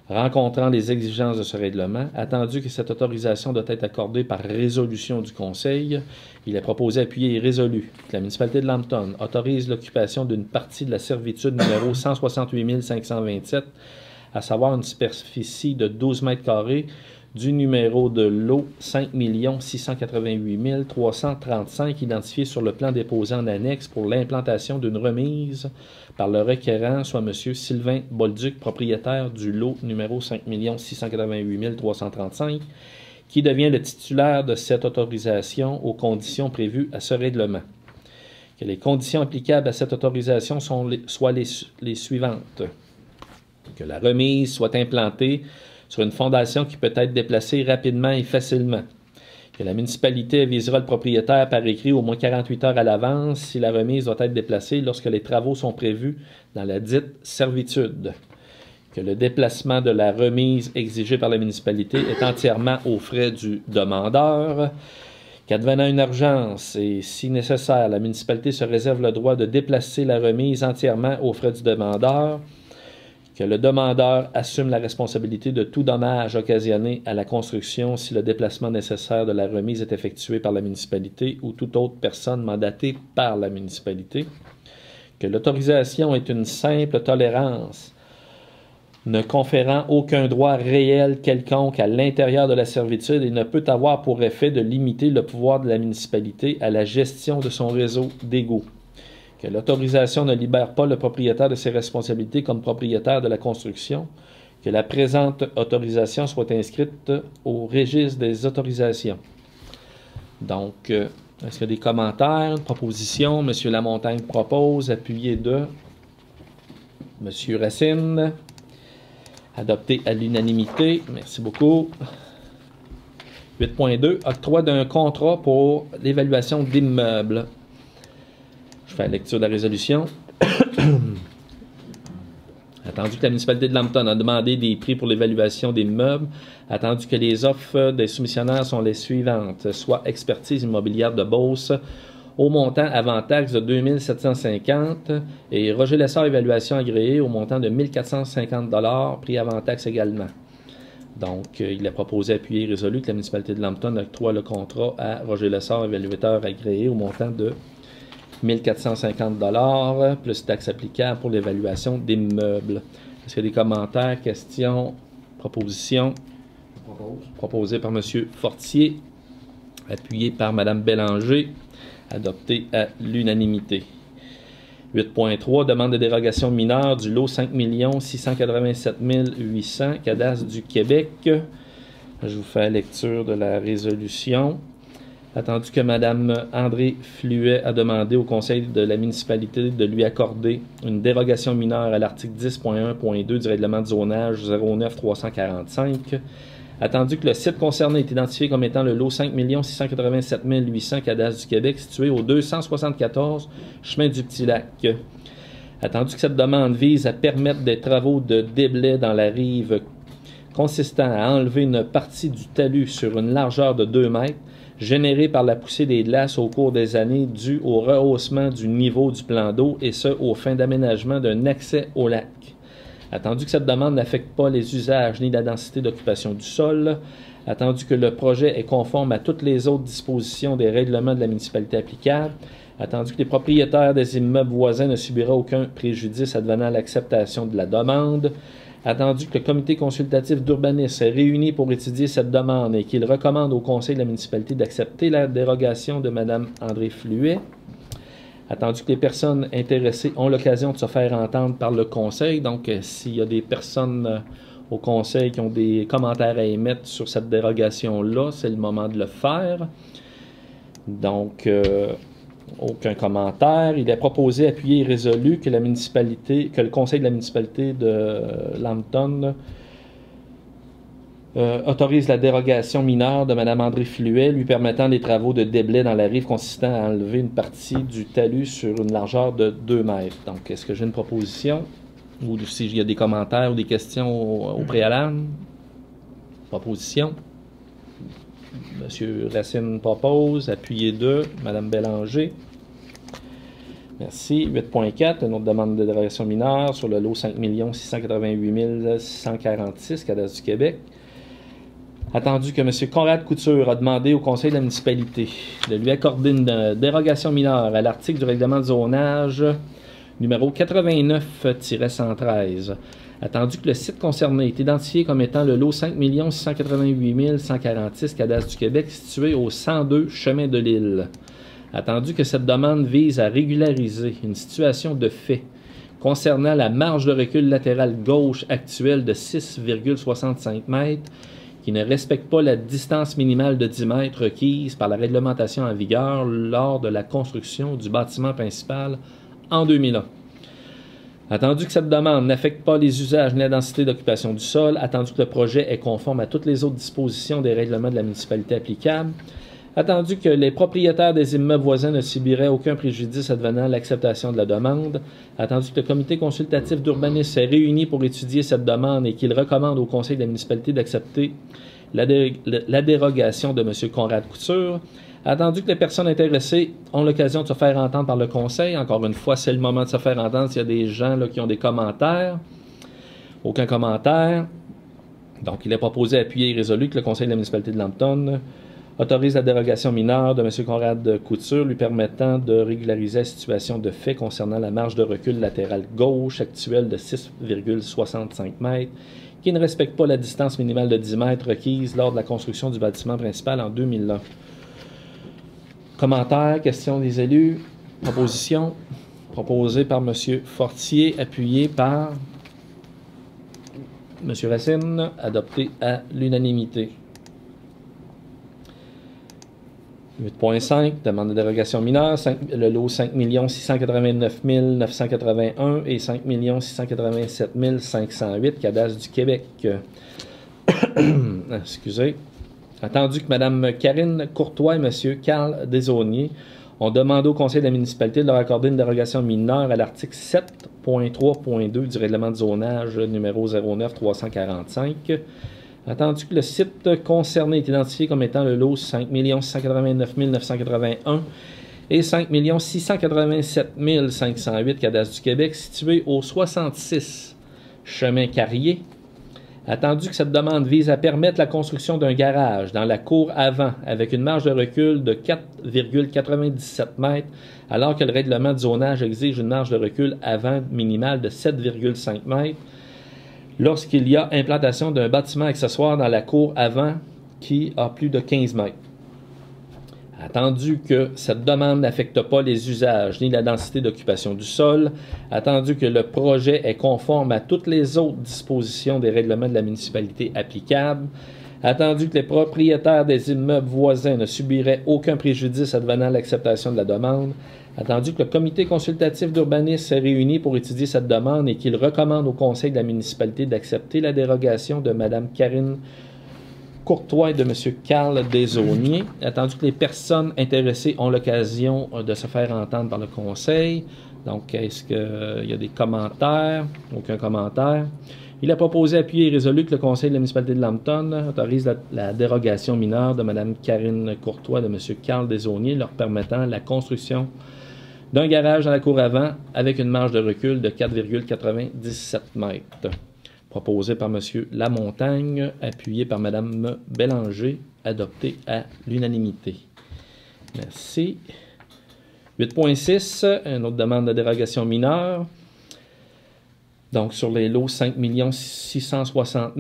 rencontrant les exigences de ce règlement, attendu que cette autorisation doit être accordée par résolution du Conseil, il est proposé, appuyé et résolu que la municipalité de Lambton autorise l'occupation d'une partie de la servitude numéro 168 527, à savoir une superficie de 12 mètres carrés du numéro de lot 5 688 335 identifié sur le plan déposé en annexe pour l'implantation d'une remise par le requérant, soit M. Sylvain Bolduc, propriétaire du lot numéro 5 688 335, qui devient le titulaire de cette autorisation aux conditions prévues à ce règlement. Que les conditions applicables à cette autorisation soient les suivantes. Que la remise soit implantée sur une fondation qui peut être déplacée rapidement et facilement. Que la municipalité avisera le propriétaire par écrit au moins 48 heures à l'avance si la remise doit être déplacée lorsque les travaux sont prévus dans la dite servitude. Que le déplacement de la remise exigée par la municipalité est entièrement aux frais du demandeur. Qu'advenant une urgence et si nécessaire, la municipalité se réserve le droit de déplacer la remise entièrement aux frais du demandeur. Que le demandeur assume la responsabilité de tout dommage occasionné à la construction si le déplacement nécessaire de la remise est effectué par la municipalité ou toute autre personne mandatée par la municipalité. Que l'autorisation est une simple tolérance, ne conférant aucun droit réel quelconque à l'intérieur de la servitude et ne peut avoir pour effet de limiter le pouvoir de la municipalité à la gestion de son réseau d'égouts. Que l'autorisation ne libère pas le propriétaire de ses responsabilités comme propriétaire de la construction, que la présente autorisation soit inscrite au registre des autorisations. Donc, est-ce qu'il y a des commentaires, une proposition? M. Lamontagne propose, appuyé de M. Racine, adopté à l'unanimité. Merci beaucoup. 8.2, octroi d'un contrat pour l'évaluation d'immeubles. Je fais la lecture de la résolution. Attendu que la municipalité de Lambton a demandé des prix pour l'évaluation des meubles, attendu que les offres des soumissionnaires sont les suivantes, soit expertise immobilière de Beauce au montant avant taxe de 2 750 et Roger Lessard évaluation agréée au montant de 1 450 $, prix avant taxe également. Donc, il a proposé, appuyé et résolu que la municipalité de Lambton octroie le contrat à Roger Lessard, évaluateur agréé au montant de 1 450 $ plus taxes applicables pour l'évaluation des meubles. Est-ce qu'il y a des commentaires, questions, propositions? Proposé par M. Fortier, appuyé par Mme Bélanger, adopté à l'unanimité. 8.3, demande de dérogation mineure du lot 5 687 800, cadastre du Québec. Je vous fais la lecture de la résolution. Attendu que Mme André Fluet a demandé au conseil de la municipalité de lui accorder une dérogation mineure à l'article 10.1.2 du règlement de zonage 09-345. Attendu que le site concerné est identifié comme étant le lot 5 687 800 cadastre du Québec situé au 274 chemin du Petit Lac. Attendu que cette demande vise à permettre des travaux de déblai dans la rive consistant à enlever une partie du talus sur une largeur de 2 mètres générée par la poussée des glaces au cours des années due au rehaussement du niveau du plan d'eau et ce, aux fins d'aménagement d'un accès au lac. Attendu que cette demande n'affecte pas les usages ni la densité d'occupation du sol, attendu que le projet est conforme à toutes les autres dispositions des règlements de la municipalité applicables, attendu que les propriétaires des immeubles voisins ne subiraient aucun préjudice advenant à l'acceptation de la demande, attendu que le comité consultatif d'urbanisme est réuni pour étudier cette demande et qu'il recommande au conseil de la municipalité d'accepter la dérogation de Mme André Fluet, attendu que les personnes intéressées ont l'occasion de se faire entendre par le conseil. Donc, s'il y a des personnes au conseil qui ont des commentaires à émettre sur cette dérogation-là, c'est le moment de le faire. Donc, aucun commentaire. Il est proposé, appuyé et résolu que le conseil de la municipalité de Lambton autorise la dérogation mineure de Mme André Fluet, lui permettant des travaux de déblai dans la rive consistant à enlever une partie du talus sur une largeur de 2 mètres. Donc, est-ce que j'ai une proposition? Ou s'il y a des commentaires ou des questions au préalable? Proposition. M. Racine propose. Appuyé 2. Mme Bélanger. Merci. 8.4, une autre demande de dérogation mineure sur le lot 5 688 646, Cadastre du Québec. Attendu que M. Conrad Couture a demandé au conseil de la municipalité de lui accorder une dérogation mineure à l'article du règlement de zonage numéro 89-113. Attendu que le site concerné est identifié comme étant le lot 5 688 146, Cadastre du Québec, situé au 102 Chemin de l'Île. Attendu que cette demande vise à régulariser une situation de fait concernant la marge de recul latérale gauche actuelle de 6,65 mètres qui ne respecte pas la distance minimale de 10 mètres requise par la réglementation en vigueur lors de la construction du bâtiment principal en 2001. Attendu que cette demande n'affecte pas les usages ni la densité d'occupation du sol, attendu que le projet est conforme à toutes les autres dispositions des règlements de la municipalité applicables, attendu que les propriétaires des immeubles voisins ne subiraient aucun préjudice advenant à l'acceptation de la demande, attendu que le comité consultatif d'urbanisme est réuni pour étudier cette demande et qu'il recommande au conseil de la municipalité d'accepter la dérogation de M. Conrad Couture, attendu que les personnes intéressées ont l'occasion de se faire entendre par le conseil. Encore une fois, c'est le moment de se faire entendre s'il y a des gens là, qui ont des commentaires. Aucun commentaire. Donc, il est proposé, appuyé et résolu que le conseil de la municipalité de Lambton autorise la dérogation mineure de M. Conrad Couture lui permettant de régulariser la situation de fait concernant la marge de recul latérale gauche actuelle de 6,65 mètres qui ne respecte pas la distance minimale de 10 mètres requise lors de la construction du bâtiment principal en 2001. Commentaires, questions des élus, propositions proposées par M. Fortier, appuyé par M. Racine, adopté à l'unanimité. 8.5, demande de dérogation mineure, le lot 5 689 981 et 5 687 508, Cadastre du Québec. Excusez. Attendu que Mme Karine Courtois et M. Carl Desaulniers ont demandé au conseil de la municipalité de leur accorder une dérogation mineure à l'article 7.3.2 du règlement de zonage numéro 09-345. Attendu que le site concerné est identifié comme étant le lot 5 689 981 et 5 687 508 Cadastre du Québec, situé au 66 Chemin Carrier. Attendu que cette demande vise à permettre la construction d'un garage dans la cour avant avec une marge de recul de 4,97 mètres, alors que le règlement de zonage exige une marge de recul avant minimale de 7,5 mètres, lorsqu'il y a implantation d'un bâtiment accessoire dans la cour avant qui a plus de 15 mètres. Attendu que cette demande n'affecte pas les usages ni la densité d'occupation du sol, attendu que le projet est conforme à toutes les autres dispositions des règlements de la municipalité applicables, attendu que les propriétaires des immeubles voisins ne subiraient aucun préjudice advenant à l'acceptation de la demande, attendu que le comité consultatif d'urbanisme s'est réuni pour étudier cette demande et qu'il recommande au conseil de la municipalité d'accepter la dérogation de Mme Karine Courtois et de M. Carl Desaulniers, attendu que les personnes intéressées ont l'occasion de se faire entendre par le conseil. Donc, est-ce qu'il y a des commentaires? Aucun commentaire. Il a proposé, appuyé et résolu que le conseil de la municipalité de Lambton autorise la dérogation mineure de Mme Karine Courtois et de M. Carl Desaulniers, leur permettant la construction d'un garage dans la cour avant avec une marge de recul de 4,97 mètres. Proposé par M. Lamontagne, appuyé par Mme Bélanger, adopté à l'unanimité. Merci. 8.6, une autre demande de dérogation mineure. Donc, sur les lots 5 660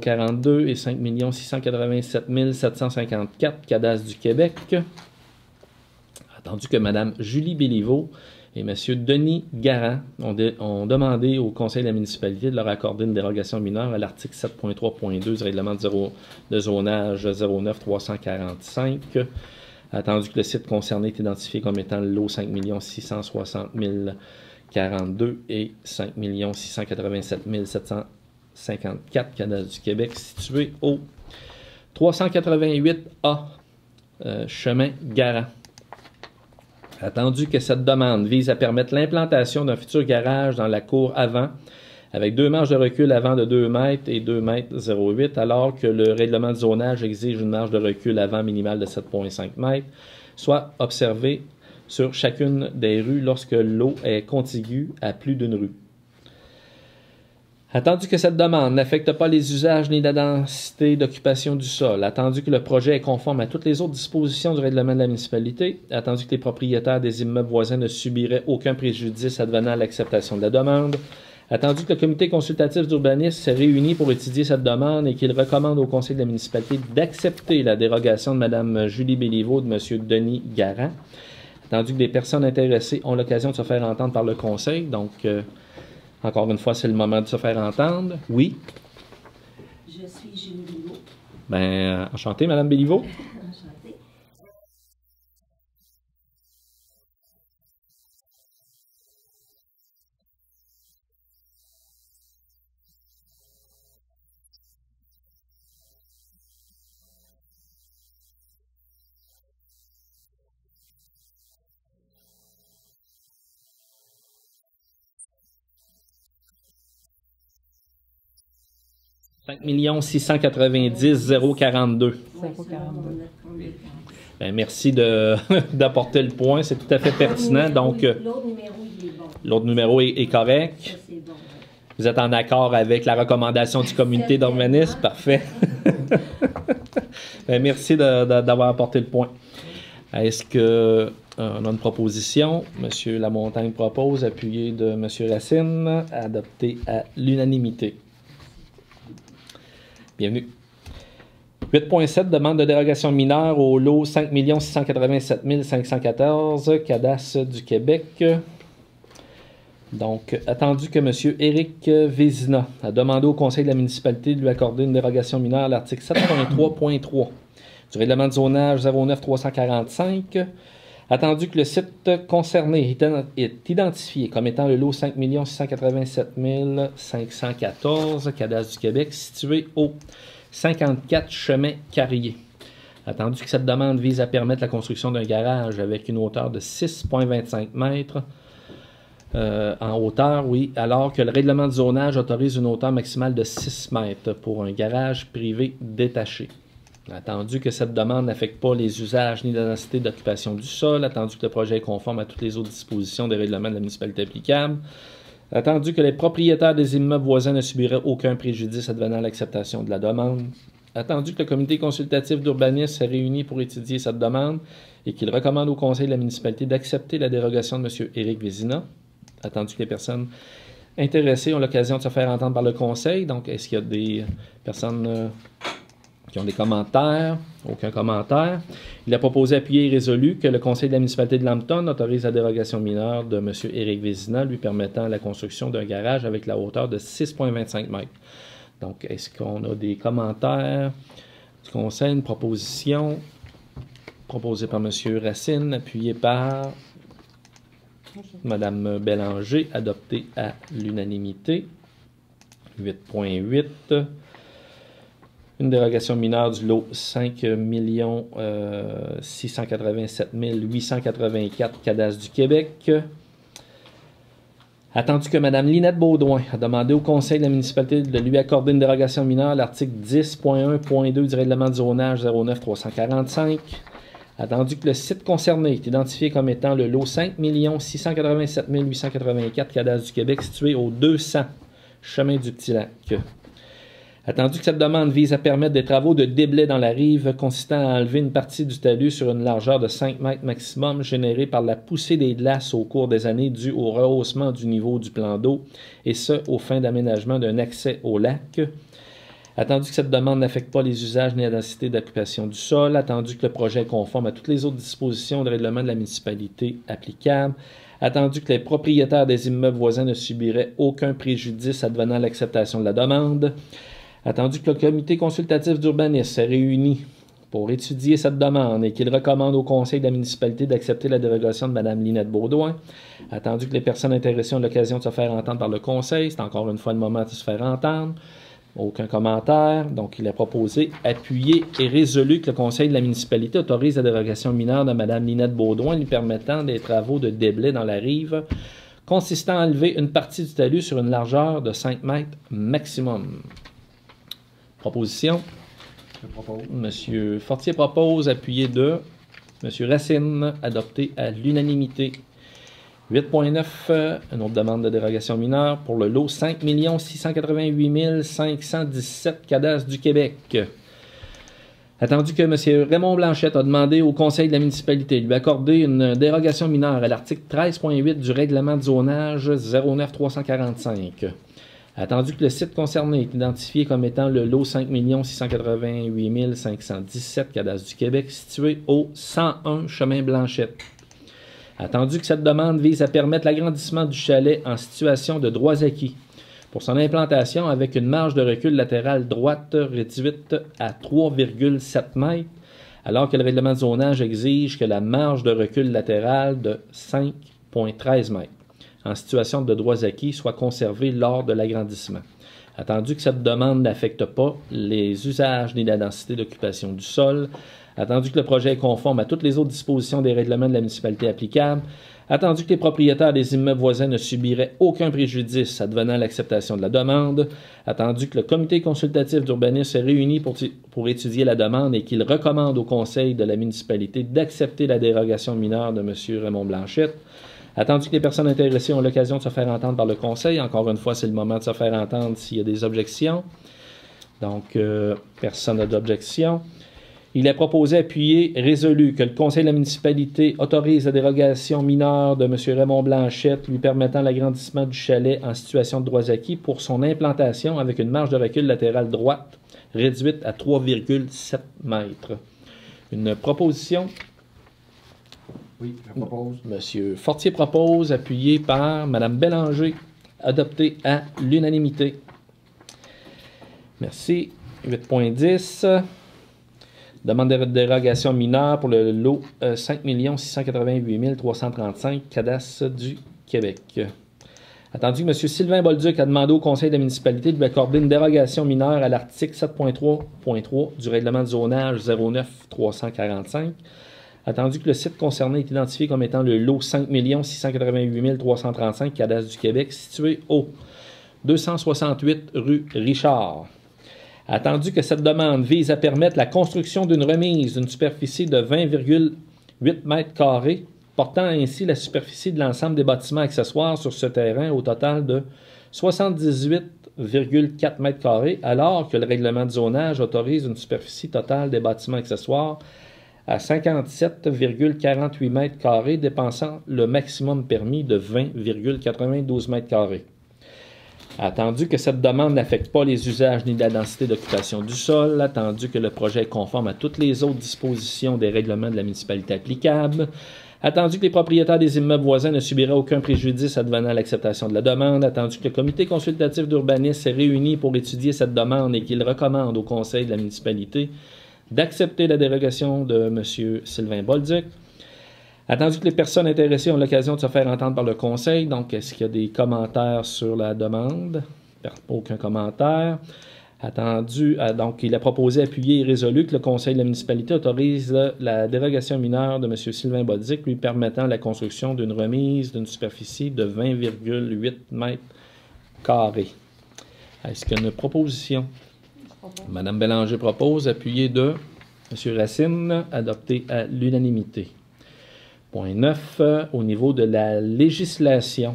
042 et 5 687 754, cadastre du Québec. Attendu que Mme Julie Béliveau et M. Denis Garand ont demandé au Conseil de la municipalité de leur accorder une dérogation mineure à l'article 7.3.2 du règlement de zonage 09-345. Attendu que le site concerné est identifié comme étant le lot 5 660 042 et 5 687 754, cadastre du Québec, situé au 388A, chemin Garand. Attendu que cette demande vise à permettre l'implantation d'un futur garage dans la cour avant, avec 2 marges de recul avant de 2 mètres et 2 mètres 0,8, alors que le règlement de zonage exige une marge de recul avant minimale de 7,5 mètres, soit observé sur chacune des rues lorsque l'eau est contiguë à plus d'une rue. Attendu que cette demande n'affecte pas les usages ni la densité d'occupation du sol, attendu que le projet est conforme à toutes les autres dispositions du règlement de la municipalité, attendu que les propriétaires des immeubles voisins ne subiraient aucun préjudice advenant à l'acceptation de la demande, attendu que le comité consultatif d'urbanisme s'est réuni pour étudier cette demande et qu'il recommande au conseil de la municipalité d'accepter la dérogation de Mme Julie Béliveau et de M. Denis Garand, attendu que les personnes intéressées ont l'occasion de se faire entendre par le conseil, donc encore une fois, c'est le moment de se faire entendre. Oui? Je suis Julie Béliveau. Bien, enchanté, Mme Béliveau. Enchantée. « 5 690 042. » Bien, merci d'apporter le point, c'est tout à fait pertinent. Donc, l'autre numéro, il est bon. L'autre numéro est correct. Ça, c'est bon. Vous êtes en accord avec la recommandation du comité d'urbanisme? Parfait. Bien, merci d'avoir apporté le point. Est-ce qu'on a une proposition? M. Lamontagne propose, appuyé de M. Racine, adopté à l'unanimité. Bienvenue. 8.7, demande de dérogation mineure au lot 5 687 514, cadastre du Québec. Donc, attendu que M. Éric Vézina a demandé au conseil de la municipalité de lui accorder une dérogation mineure à l'article 7.3.3 du règlement de zonage 09-345, attendu que le site concerné est identifié comme étant le lot 5 687 514, cadastre du Québec, situé au 54 chemin Carrier. Attendu que cette demande vise à permettre la construction d'un garage avec une hauteur de 6,25 mètres en hauteur, oui, alors que le règlement de zonage autorise une hauteur maximale de 6 mètres pour un garage privé détaché. Attendu que cette demande n'affecte pas les usages ni la densité d'occupation du sol, attendu que le projet est conforme à toutes les autres dispositions des règlements de la municipalité applicables, attendu que les propriétaires des immeubles voisins ne subiraient aucun préjudice advenant à l'acceptation de la demande, attendu que le comité consultatif d'urbanisme s'est réuni pour étudier cette demande et qu'il recommande au conseil de la municipalité d'accepter la dérogation de M. Éric Vézina, attendu que les personnes intéressées ont l'occasion de se faire entendre par le conseil. Donc, est-ce qu'il y a des personnes qui ont des commentaires? Aucun commentaire. Il a proposé, appuyé et résolu que le conseil de la municipalité de Lambton autorise la dérogation mineure de M. Éric Vézina, lui permettant la construction d'un garage avec la hauteur de 6,25 mètres. Donc, est-ce qu'on a des commentaires du conseil? Une proposition proposée par M. Racine, appuyée par Mme Bélanger, adoptée à l'unanimité. 8.8. Une dérogation mineure du lot 5 687 884, cadastre du Québec. Attendu que Mme Linette Baudouin a demandé au conseil de la municipalité de lui accorder une dérogation mineure à l'article 10.1.2 du règlement du zonage 09-345, Attendu que le site concerné est identifié comme étant le lot 5 687 884 cadastre du Québec situé au 200 chemin du Petit-Lac. Attendu que cette demande vise à permettre des travaux de déblai dans la rive consistant à enlever une partie du talus sur une largeur de 5 mètres maximum générée par la poussée des glaces au cours des années due au rehaussement du niveau du plan d'eau, et ce, aux fins d'aménagement d'un accès au lac. Attendu que cette demande n'affecte pas les usages ni la densité d'occupation du sol. Attendu que le projet est conforme à toutes les autres dispositions de règlement de la municipalité applicables. Attendu que les propriétaires des immeubles voisins ne subiraient aucun préjudice advenant l'acceptation de la demande. Attendu que le comité consultatif d'urbanisme s'est réuni pour étudier cette demande et qu'il recommande au conseil de la municipalité d'accepter la dérogation de Mme Linette Baudouin. Attendu que les personnes intéressées ont l'occasion de se faire entendre par le conseil, c'est encore une fois le moment de se faire entendre. Aucun commentaire. Donc, il a proposé, appuyé et résolu que le conseil de la municipalité autorise la dérogation mineure de Mme Linette Baudouin lui permettant des travaux de déblai dans la rive consistant à enlever une partie du talus sur une largeur de 5 mètres maximum. Proposition. Je propose. M. Fortier propose, appuyé de M. Racine, adopté à l'unanimité. 8.9, une autre demande de dérogation mineure pour le lot 5 688 517 cadastre du Québec. Attendu que M. Raymond Blanchette a demandé au conseil de la municipalité de lui accorder une dérogation mineure à l'article 13.8 du règlement de zonage 09345. Attendu que le site concerné est identifié comme étant le lot 5 688 517 cadastre du Québec situé au 101 chemin Blanchette. Attendu que cette demande vise à permettre l'agrandissement du chalet en situation de droits acquis pour son implantation avec une marge de recul latérale droite réduite à 3,7 mètres, alors que le règlement de zonage exige que la marge de recul latérale de 5,13 mètres en situation de droits acquis soit conservée lors de l'agrandissement. Attendu que cette demande n'affecte pas les usages ni la densité d'occupation du sol. Attendu que le projet est conforme à toutes les autres dispositions des règlements de la municipalité applicables. Attendu que les propriétaires des immeubles voisins ne subiraient aucun préjudice advenant l'acceptation de la demande. Attendu que le comité consultatif d'urbanisme est réuni pour étudier la demande et qu'il recommande au conseil de la municipalité d'accepter la dérogation mineure de M. Raymond Blanchette. Attendu que les personnes intéressées ont l'occasion de se faire entendre par le conseil. Encore une fois, c'est le moment de se faire entendre s'il y a des objections. Donc, personne n'a d'objection. Il est proposé, appuyé, résolu que le conseil de la municipalité autorise la dérogation mineure de M. Raymond Blanchette lui permettant l'agrandissement du chalet en situation de droits acquis pour son implantation avec une marge de recul latérale droite réduite à 3,7 mètres. Une proposition. Oui, je propose. M. Fortier propose, appuyé par Mme Bélanger, adopté à l'unanimité. Merci. 8.10. Demande de dérogation mineure pour le lot 5 688 335 cadastre du Québec. Attendu que M. Sylvain Bolduc a demandé au conseil de la municipalité de lui accorder une dérogation mineure à l'article 7.3.3 du règlement de zonage 09345. Attendu que le site concerné est identifié comme étant le lot 5 688 335 cadastre du Québec situé au 268 rue Richard. Attendu que cette demande vise à permettre la construction d'une remise d'une superficie de 20,8 mètres carrés, portant ainsi la superficie de l'ensemble des bâtiments accessoires sur ce terrain au total de 78,4 mètres carrés, alors que le règlement de zonage autorise une superficie totale des bâtiments accessoires à 57,48 mètres carrés, dépensant le maximum permis de 20,92 mètres carrés. Attendu que cette demande n'affecte pas les usages ni la densité d'occupation du sol, attendu que le projet est conforme à toutes les autres dispositions des règlements de la municipalité applicables, attendu que les propriétaires des immeubles voisins ne subiraient aucun préjudice advenant l'acceptation de la demande, attendu que le comité consultatif d'urbanisme s'est réuni pour étudier cette demande et qu'il recommande au conseil de la municipalité d'accepter la dérogation de M. Sylvain Bolduc. Attendu que les personnes intéressées ont l'occasion de se faire entendre par le conseil, donc est-ce qu'il y a des commentaires sur la demande? Aucun commentaire. Attendu, donc il a proposé, appuyé et résolu que le conseil de la municipalité autorise la dérogation mineure de M. Sylvain Bolduc lui permettant la construction d'une remise d'une superficie de 20,8 mètres carrés. Est-ce qu'il y a une proposition? Mme Bélanger propose, appuyé de M. Racine, adopté à l'unanimité. Point 9, au niveau de la législation.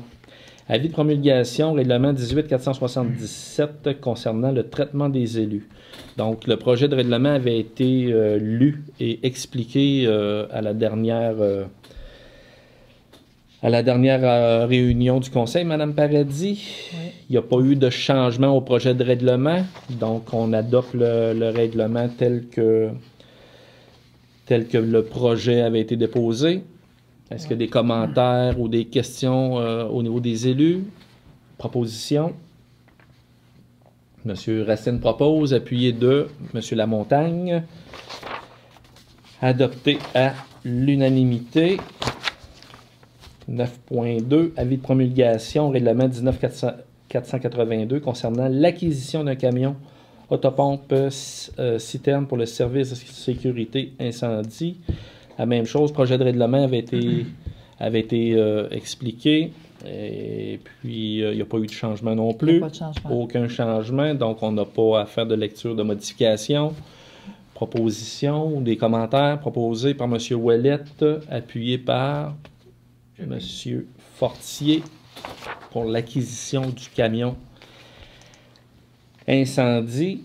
Avis de promulgation, règlement 18-477 concernant le traitement des élus. Donc, le projet de règlement avait été lu et expliqué à la dernière réunion du Conseil, Mme Paradis. Oui. Il n'y a pas eu de changement au projet de règlement, donc on adopte le règlement tel que le projet avait été déposé. Est-ce qu'il y a des commentaires ou des questions au niveau des élus? Proposition. M. Racine propose, appuyé de M. Lamontagne. Adopté à l'unanimité. 9.2, avis de promulgation, règlement 19-482 concernant l'acquisition d'un camion autopompe citerne pour le service de sécurité incendie. La même chose, projet de règlement avait été expliqué. Et puis, il n'y a pas eu de changement non plus. Il n'y a pas de changement. Aucun changement, donc on n'a pas à faire de lecture de modification. Proposition, des commentaires proposés par M. Ouellette, appuyé par M. Fortier pour l'acquisition du camion incendie.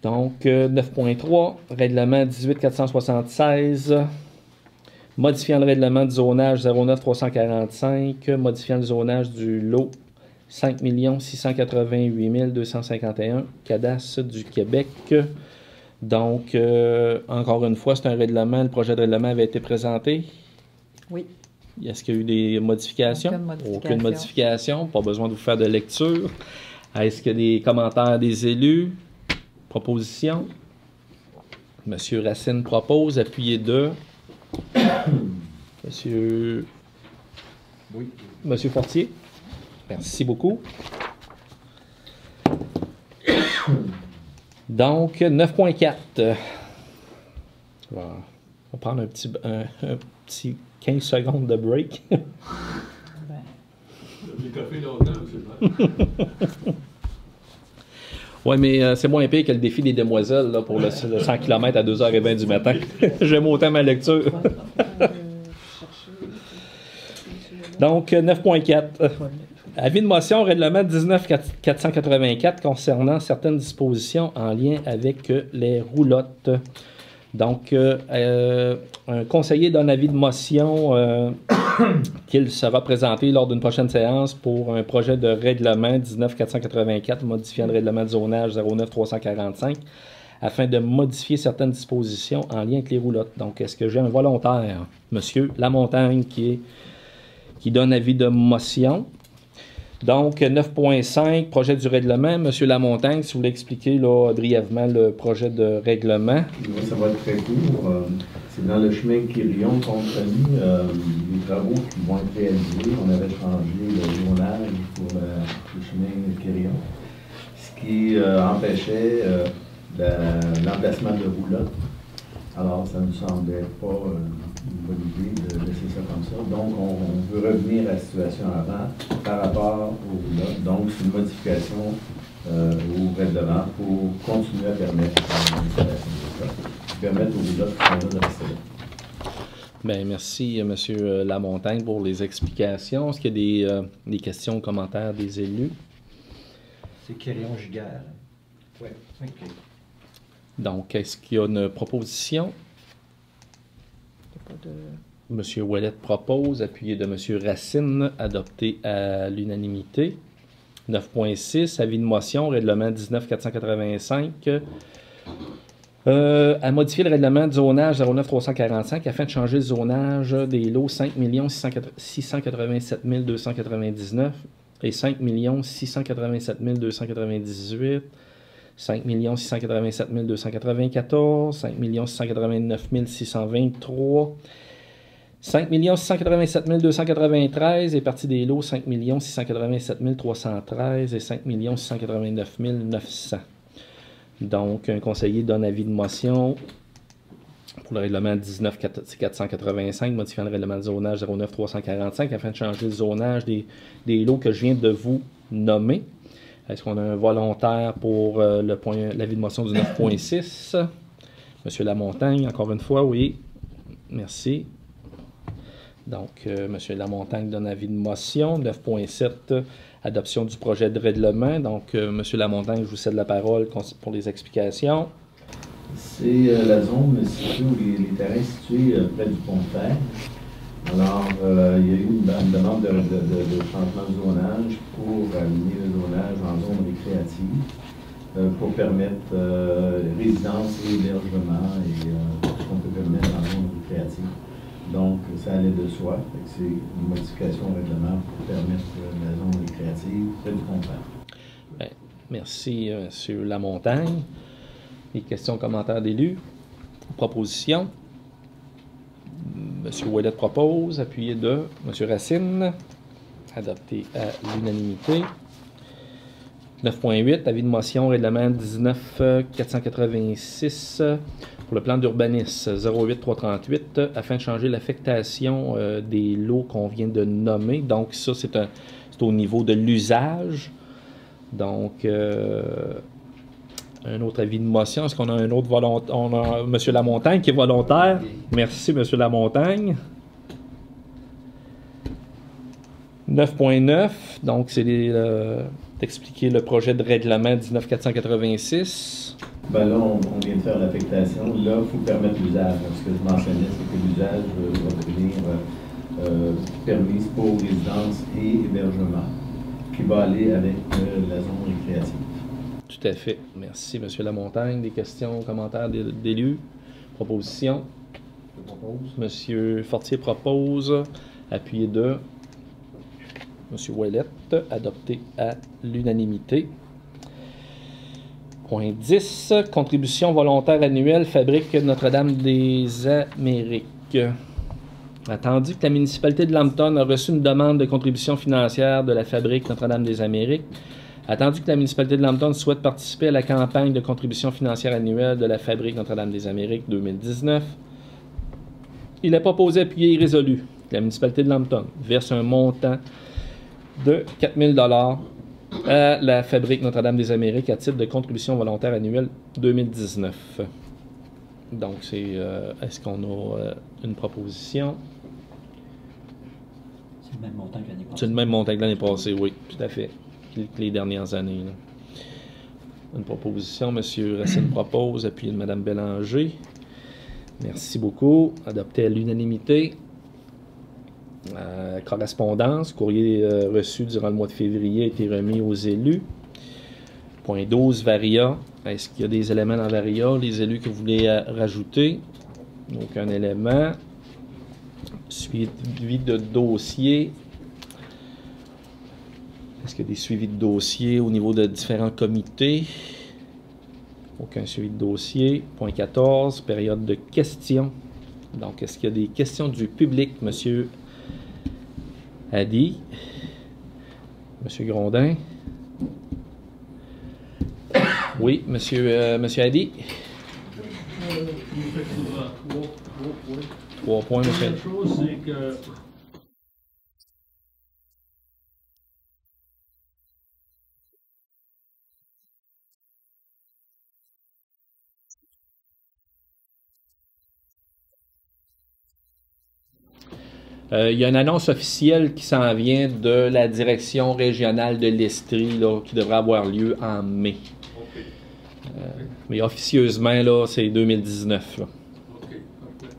Donc, 9.3, règlement 18-476, modifiant le règlement de zonage 09-345, modifiant le zonage du lot 5 688 251, cadastre du Québec. Donc, encore une fois, c'est un règlement, le projet de règlement avait été présenté. Oui. Est-ce qu'il y a eu des modifications? Aucune modification, pas besoin de vous faire de lecture. Est-ce qu'il y a des commentaires des élus? Proposition. Monsieur Racine propose, appuyé de Monsieur... Oui. Monsieur Fortier. Merci beaucoup. Donc, 9.4. On va prendre un petit 15 secondes de break. J'ai coffé longtemps, c'est Oui, mais c'est moins pire que le défi des demoiselles là, pour le 100 km à 2h20 du matin. J'aime autant ma lecture. Donc, 9.4. Avis de motion, règlement 19-484 concernant certaines dispositions en lien avec les roulottes. Donc, un conseiller donne avis de motion qu'il sera présenté lors d'une prochaine séance pour un projet de règlement 19-484 modifiant le règlement de zonage 09-345 afin de modifier certaines dispositions en lien avec les roulottes. Donc, est-ce que j'ai un volontaire, M. Lamontagne, qui donne avis de motion? Donc, 9.5, projet du règlement. M. Lamontagne, si vous voulez expliquer là, brièvement le projet de règlement. Oui, ça va être très court. C'est dans le chemin Quirion compagnie, les travaux qui vont être réalisés. On avait changé le zonage pour le chemin Quirion, ce qui empêchait l'emplacement de roulotte. Alors, ça ne nous semblait pas une bonne idée de laisser ça comme ça. Donc, on veut revenir à la situation avant par rapport aux roulottes. Donc, c'est une modification au règlement pour continuer à permettre l'installation de ça, permettre aux roulottes qui sont là de rester là. Bien, merci, M. Lamontagne, pour les explications. Est-ce qu'il y a des questions ou commentaires des élus? C'est Quirion Giguère. Oui. OK. Donc, est-ce qu'il y a une proposition? M. Ouellette propose, appuyé de M. Racine, adopté à l'unanimité. 9.6, avis de motion, règlement 19-485. À modifier le règlement de zonage 09-345 afin de changer le zonage des lots 5 687 299 et 5 687 298, 5 687 294, 5 689 623, 5 687 293 et partie des lots 5 687 313 et 5 689 900. Donc, un conseiller donne avis de motion pour le règlement 19-485, modifiant le règlement de zonage 09-345 afin de changer le zonage des lots que je viens de vous nommer. Est-ce qu'on a un volontaire pour l'avis de motion du 9.6? Monsieur Lamontagne, encore une fois, oui. Merci. Donc, Monsieur Lamontagne donne avis de motion. 9.7, adoption du projet de règlement. Donc, Monsieur Lamontagne, je vous cède la parole pour les explications. C'est la zone située où les terrains situés près du pont de fer. Alors, il y a eu une demande de changement de zonage pour aligner le zonage en zone récréative pour permettre résidence et hébergement et tout ce qu'on peut permettre en zone récréative. Donc, ça allait de soi. C'est une modification au règlement pour permettre la zone récréative près du pont de fer. Bien, merci, M. Lamontagne. Les questions, commentaires d'élus. Proposition. M. Ouellet propose, appuyé de M. Racine. Adopté à l'unanimité. 9.8, avis de motion, règlement 19-486 pour le plan d'urbanisme 08338 afin de changer l'affectation des lots qu'on vient de nommer. Donc, ça, c'est au niveau de l'usage. Donc, un autre avis de motion. Est-ce qu'on a un autre volontaire? On a M. Lamontagne qui est volontaire. Merci, M. Lamontagne. 9.9, donc c'est d'expliquer le projet de règlement 19-486. Ben là, on vient de faire l'affectation. Là, il faut permettre l'usage. Ce que je mentionnais, c'est que l'usage va devenir permis pour résidence et hébergement, qui va aller avec la zone récréative. Tout à fait. Merci, M. Lamontagne. Des questions, commentaires d'élus? Proposition? Je propose. M. Fortier propose. Appuyé de M. Ouellet. Adopté à l'unanimité. Point 10. Contribution volontaire annuelle Fabrique Notre-Dame des Amériques. Attendu que la municipalité de Lambton a reçu une demande de contribution financière de la Fabrique Notre-Dame des Amériques, attendu que la municipalité de Lambton souhaite participer à la campagne de contribution financière annuelle de la Fabrique Notre-Dame des Amériques 2019, il est proposé, appuyé et résolu que la municipalité de Lambton verse un montant de 4 000 $ à la Fabrique Notre-Dame des Amériques à titre de contribution volontaire annuelle 2019. Donc, est-ce qu'on a une proposition? C'est le même montant que l'année passée. C'est le même montant que l'année passée, oui, tout à fait. Les dernières années. Là. Une proposition, M. Racine propose, appuyé de Mme Bélanger. Merci beaucoup. Adopté à l'unanimité. Correspondance, courrier reçu durant le mois de février a été remis aux élus. Point 12, Varia. Est-ce qu'il y a des éléments dans Varia, les élus que vous voulez rajouter? Aucun élément. Suivi de dossier. Est-ce qu'il y a des suivis de dossier au niveau de différents comités? Aucun suivi de dossier. Point 14, période de questions. Donc, est-ce qu'il y a des questions du public, M. Hadi? M. Grondin? Oui, Monsieur Hadi? Effectivement, 3 points. 3 points, La monsieur. première chose, c'est que il y a une annonce officielle qui s'en vient de la direction régionale de l'Estrie là, qui devrait avoir lieu en mai. OK. Mais officieusement, là, c'est 2019. Là. OK, parfait.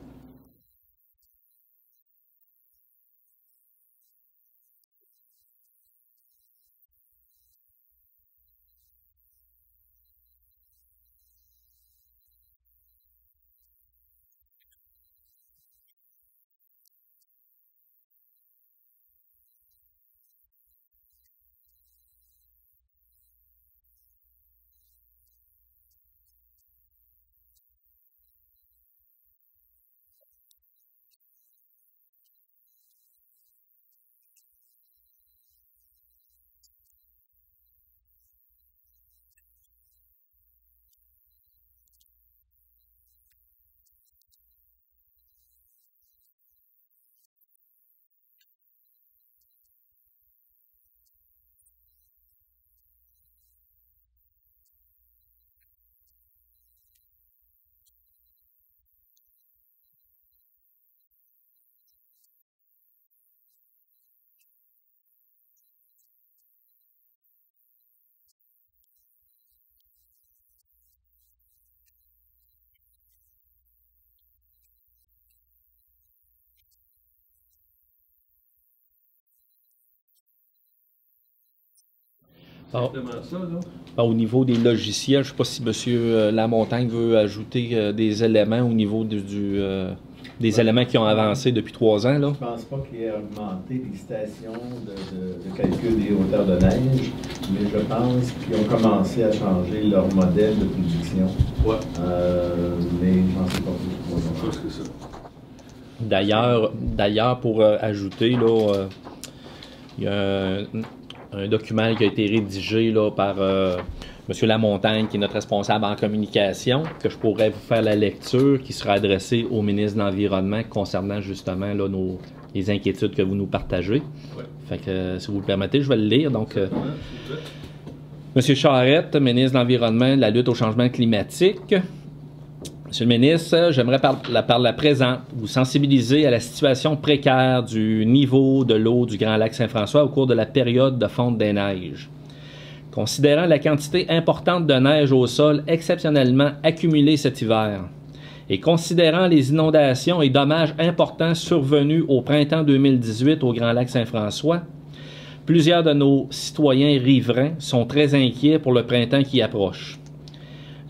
Simplement ça, là. Au niveau des logiciels, je ne sais pas si M. Lamontagne veut ajouter des éléments au niveau des éléments qui ont avancé depuis 3 ans. Là. Je ne pense pas qu'il ait augmenté les stations de calcul des hauteurs de neige, mais je pense qu'ils ont commencé à changer leur modèle de prédiction. Ouais. Mais je n'en sais pas plus. Je pense que c'est ça. D'ailleurs, pour ajouter, là, il y a un document qui a été rédigé là, par M. Lamontagne, qui est notre responsable en communication, que je pourrais vous faire la lecture, qui sera adressée au ministre de l'Environnement concernant justement là, les inquiétudes que vous nous partagez. Ouais. Fait que, si vous le permettez, je vais le lire. Donc, S'il vous plaît. M. Charette, ministre de l'Environnement et de la lutte au changement climatique. Monsieur le ministre, j'aimerais par la présente vous sensibiliser à la situation précaire du niveau de l'eau du Grand Lac Saint-François au cours de la période de fonte des neiges. Considérant la quantité importante de neige au sol exceptionnellement accumulée cet hiver et considérant les inondations et dommages importants survenus au printemps 2018 au Grand Lac Saint-François, plusieurs de nos citoyens riverains sont très inquiets pour le printemps qui approche.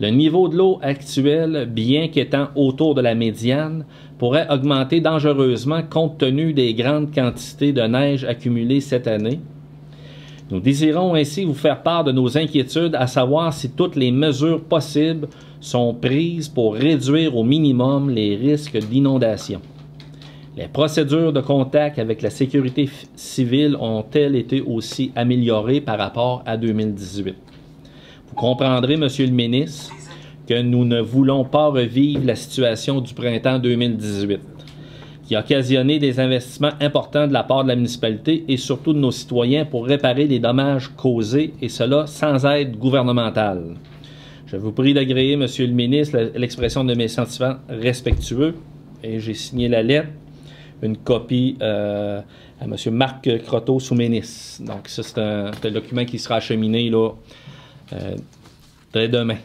Le niveau de l'eau actuel, bien qu'étant autour de la médiane, pourrait augmenter dangereusement compte tenu des grandes quantités de neige accumulées cette année. Nous désirons ainsi vous faire part de nos inquiétudes à savoir si toutes les mesures possibles sont prises pour réduire au minimum les risques d'inondation. Les procédures de contact avec la sécurité civile ont-elles été aussi améliorées par rapport à 2018? Vous comprendrez, Monsieur le ministre, que nous ne voulons pas revivre la situation du printemps 2018, qui a occasionné des investissements importants de la part de la municipalité et surtout de nos citoyens pour réparer les dommages causés, et cela sans aide gouvernementale. Je vous prie d'agréer, Monsieur le ministre, l'expression de mes sentiments respectueux, et j'ai signé la lettre, une copie à M. Marc Croteau, sous-ministre. Donc, ça, c'est un document qui sera acheminé là, dès demain.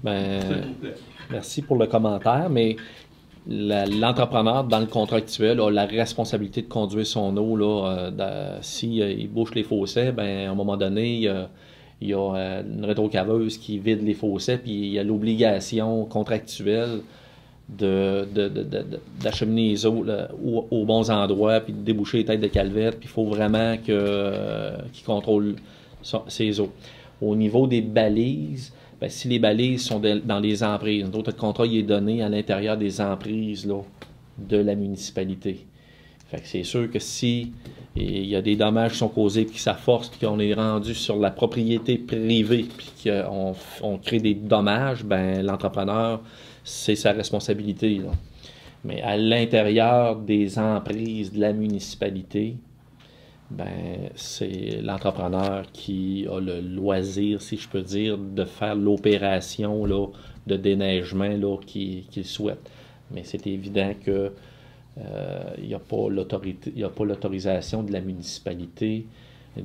Ben, S'il vous plaît. merci pour le commentaire, mais l'entrepreneur, dans le contrat actuel, a la responsabilité de conduire son eau. S'il bouche les fossés, ben, à un moment donné, il y a une rétrocaveuse qui vide les fossés, puis il y a l'obligation contractuelle d'acheminer les eaux là, aux bons endroits, puis de déboucher les têtes de calvette, puis il faut vraiment qu'il contrôle ses eaux. Au niveau des balises, ben, si les balises sont dans les emprises, notre contrat il est donné à l'intérieur des emprises là, de la municipalité. Fait que c'est sûr que si il y a des dommages qui sont causés, puis que ça force, puis qu'on est rendu sur la propriété privée, puis qu'on crée des dommages, ben l'entrepreneur, c'est sa responsabilité, là. Mais à l'intérieur des emprises de la municipalité, ben c'est l'entrepreneur qui a le loisir, si je peux dire, de faire l'opération là, de déneigement là, qu'il souhaite. Mais c'est évident que il n'y a pas l'autorisation de la municipalité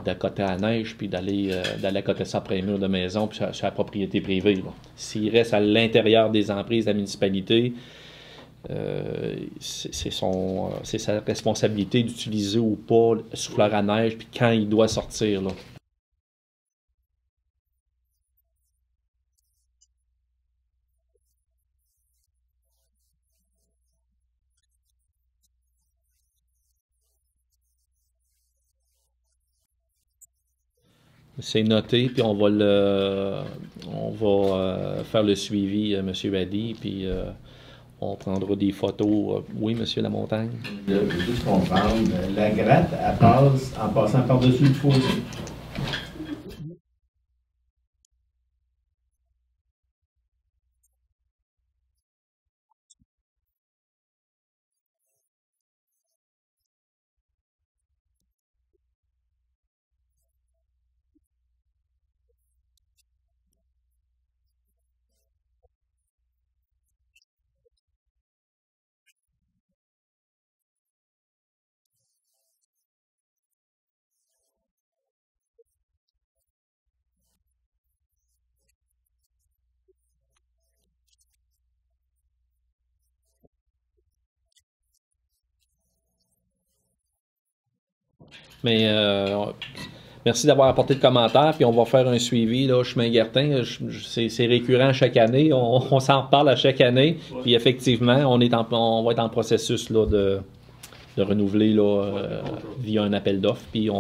d'accoter à la neige puis d'aller accoter ça après un mur de maison puis sur la propriété privée. S'il reste à l'intérieur des emprises de la municipalité, c'est sa responsabilité d'utiliser ou pas le souffleur à neige puis quand il doit sortir. Là. C'est noté, puis on va faire le suivi, M. Badi, puis on prendra des photos. Oui, M. Lamontagne? Je veux juste comprendre, la gratte, elle passe en passant par-dessus le fossé. Mais merci d'avoir apporté le commentaire, puis on va faire un suivi, là, chemin Guertin. C'est récurrent chaque année, on s'en reparle à chaque année, puis effectivement, on va être en processus là, de renouveler là, via un appel d'offres, puis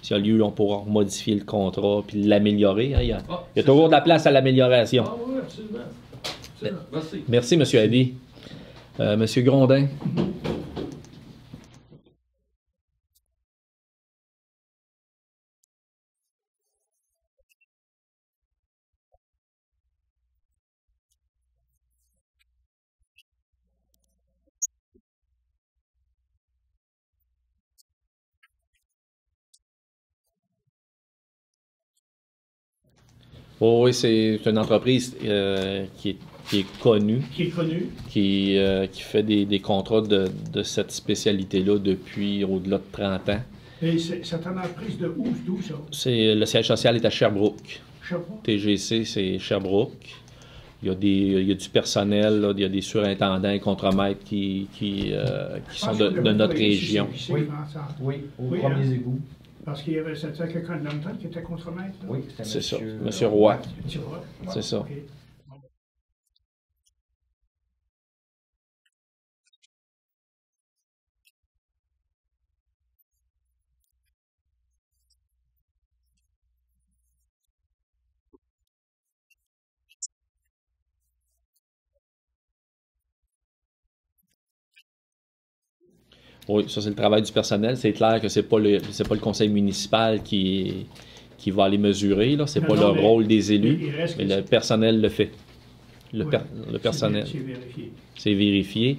s'il y a lieu, on pourra modifier le contrat, puis l'améliorer. Hein. Il y a toujours de la place à l'amélioration. Ah oui, absolument. Merci. Merci, M. Hadi. M. Grondin. Oh, oui, c'est une entreprise qui est connue. Qui est connu. Qui fait des contrats de cette spécialité-là depuis au-delà de 30 ans. Et cette entreprise de où, d'où ça? Le siège social est à Sherbrooke. Sherbrooke? TGC, c'est Sherbrooke. Il y a du personnel, là, il y a des surintendants et contremaîtres qui sont de notre région. Oui, au premier égout. Parce qu'il y avait quelqu'un de Longton qui était contremaître. Oui, c'est ça, M. Roy. C'est ça. Okay. Oui, ça c'est le travail du personnel. C'est clair que c'est pas le conseil municipal qui va aller mesurer, là. C'est pas le rôle des élus, mais le personnel le fait. Le personnel. C'est vérifié. C'est vérifié.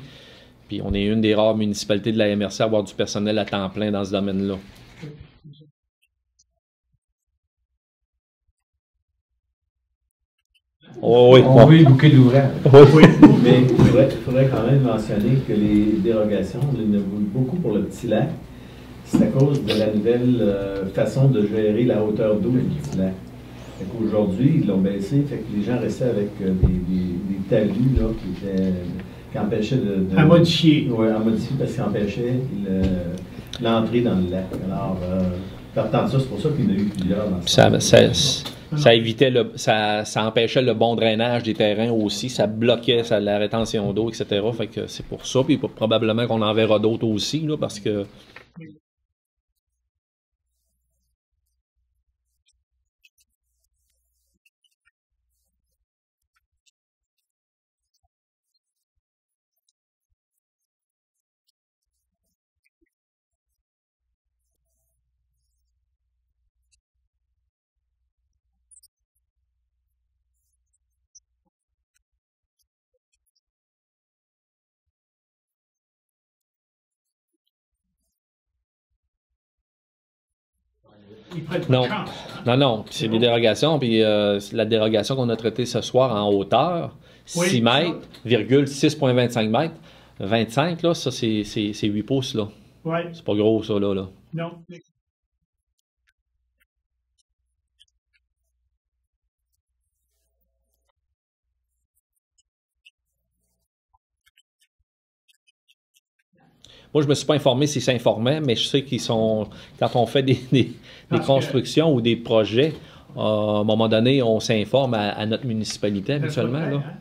Puis on est une des rares municipalités de la MRC à avoir du personnel à temps plein dans ce domaine-là. Oh, oui, on veut bouquet d'ouvrage. Oui. Mais il faudrait quand même mentionner que les dérogations, il y en a beaucoup pour le petit lac. C'est à cause de la nouvelle façon de gérer la hauteur d'eau du petit lac. Fait qu'aujourd'hui, ils l'ont baissé, fait que les gens restaient avec des talus là, qui empêchaient À modifier. Oui, à modifier parce qu'ils empêchaient l'entrée dans le lac. Alors, partant de ça, c'est pour ça qu'il y en a eu plusieurs dans ça évitait ça empêchait le bon drainage des terrains aussi, ça bloquait la rétention d'eau, etc. Fait que c'est pour ça, puis probablement qu'on en verra d'autres aussi, là, parce que. Ils prennent Non. pas de chance. Non, c'est des dérogations, puis la dérogation qu'on a traitée ce soir en hauteur, Oui, 6 mètres, virgule 6,25 mètres. 25, là, ça, c'est 8 pouces, là. Ouais. C'est pas gros, ça, là. Non. Moi, je me suis pas informé s'ils s'informaient, mais je sais qu'ils sont. Quand on fait des constructions ou des projets, à un moment donné, on s'informe à notre municipalité habituellement. Là. Hein?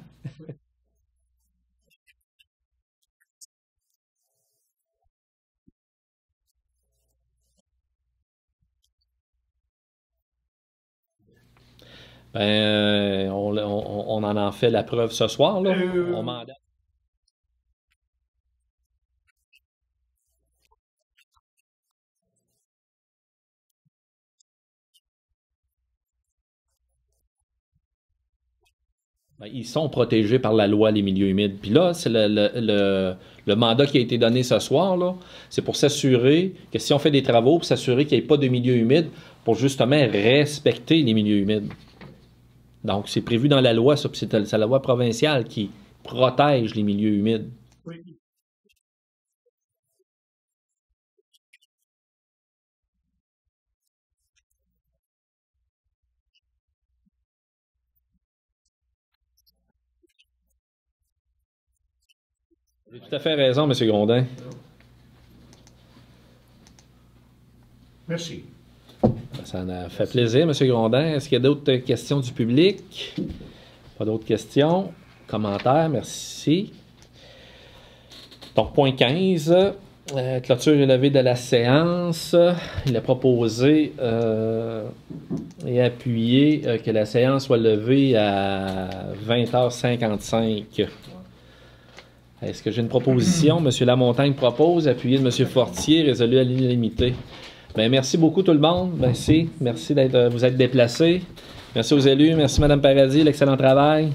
Ben, on en a fait la preuve ce soir. Là. On mandate. Ben, ils sont protégés par la loi les milieux humides. Puis là, c'est le mandat qui a été donné ce soir, là, c'est pour s'assurer que si on fait des travaux, pour s'assurer qu'il n'y ait pas de milieux humides, pour justement respecter les milieux humides. Donc, c'est prévu dans la loi, ça, puis c'est la loi provinciale qui protège les milieux humides. Oui. Vous avez tout à fait raison, M. Grondin. Merci. Ça en a fait plaisir, M. Grondin. Est-ce qu'il y a d'autres questions du public? Pas d'autres questions? Commentaires? Merci. Donc, point 15. Clôture élevée de la séance. Il a proposé et appuyé que la séance soit levée à 20h55. Est-ce que j'ai une proposition? M. Lamontagne propose, appuyé de M. Fortier, résolu à l'unanimité. Bien, merci beaucoup tout le monde. Merci. Merci vous être déplacés. Merci aux élus. Merci Mme Paradis, l'excellent travail.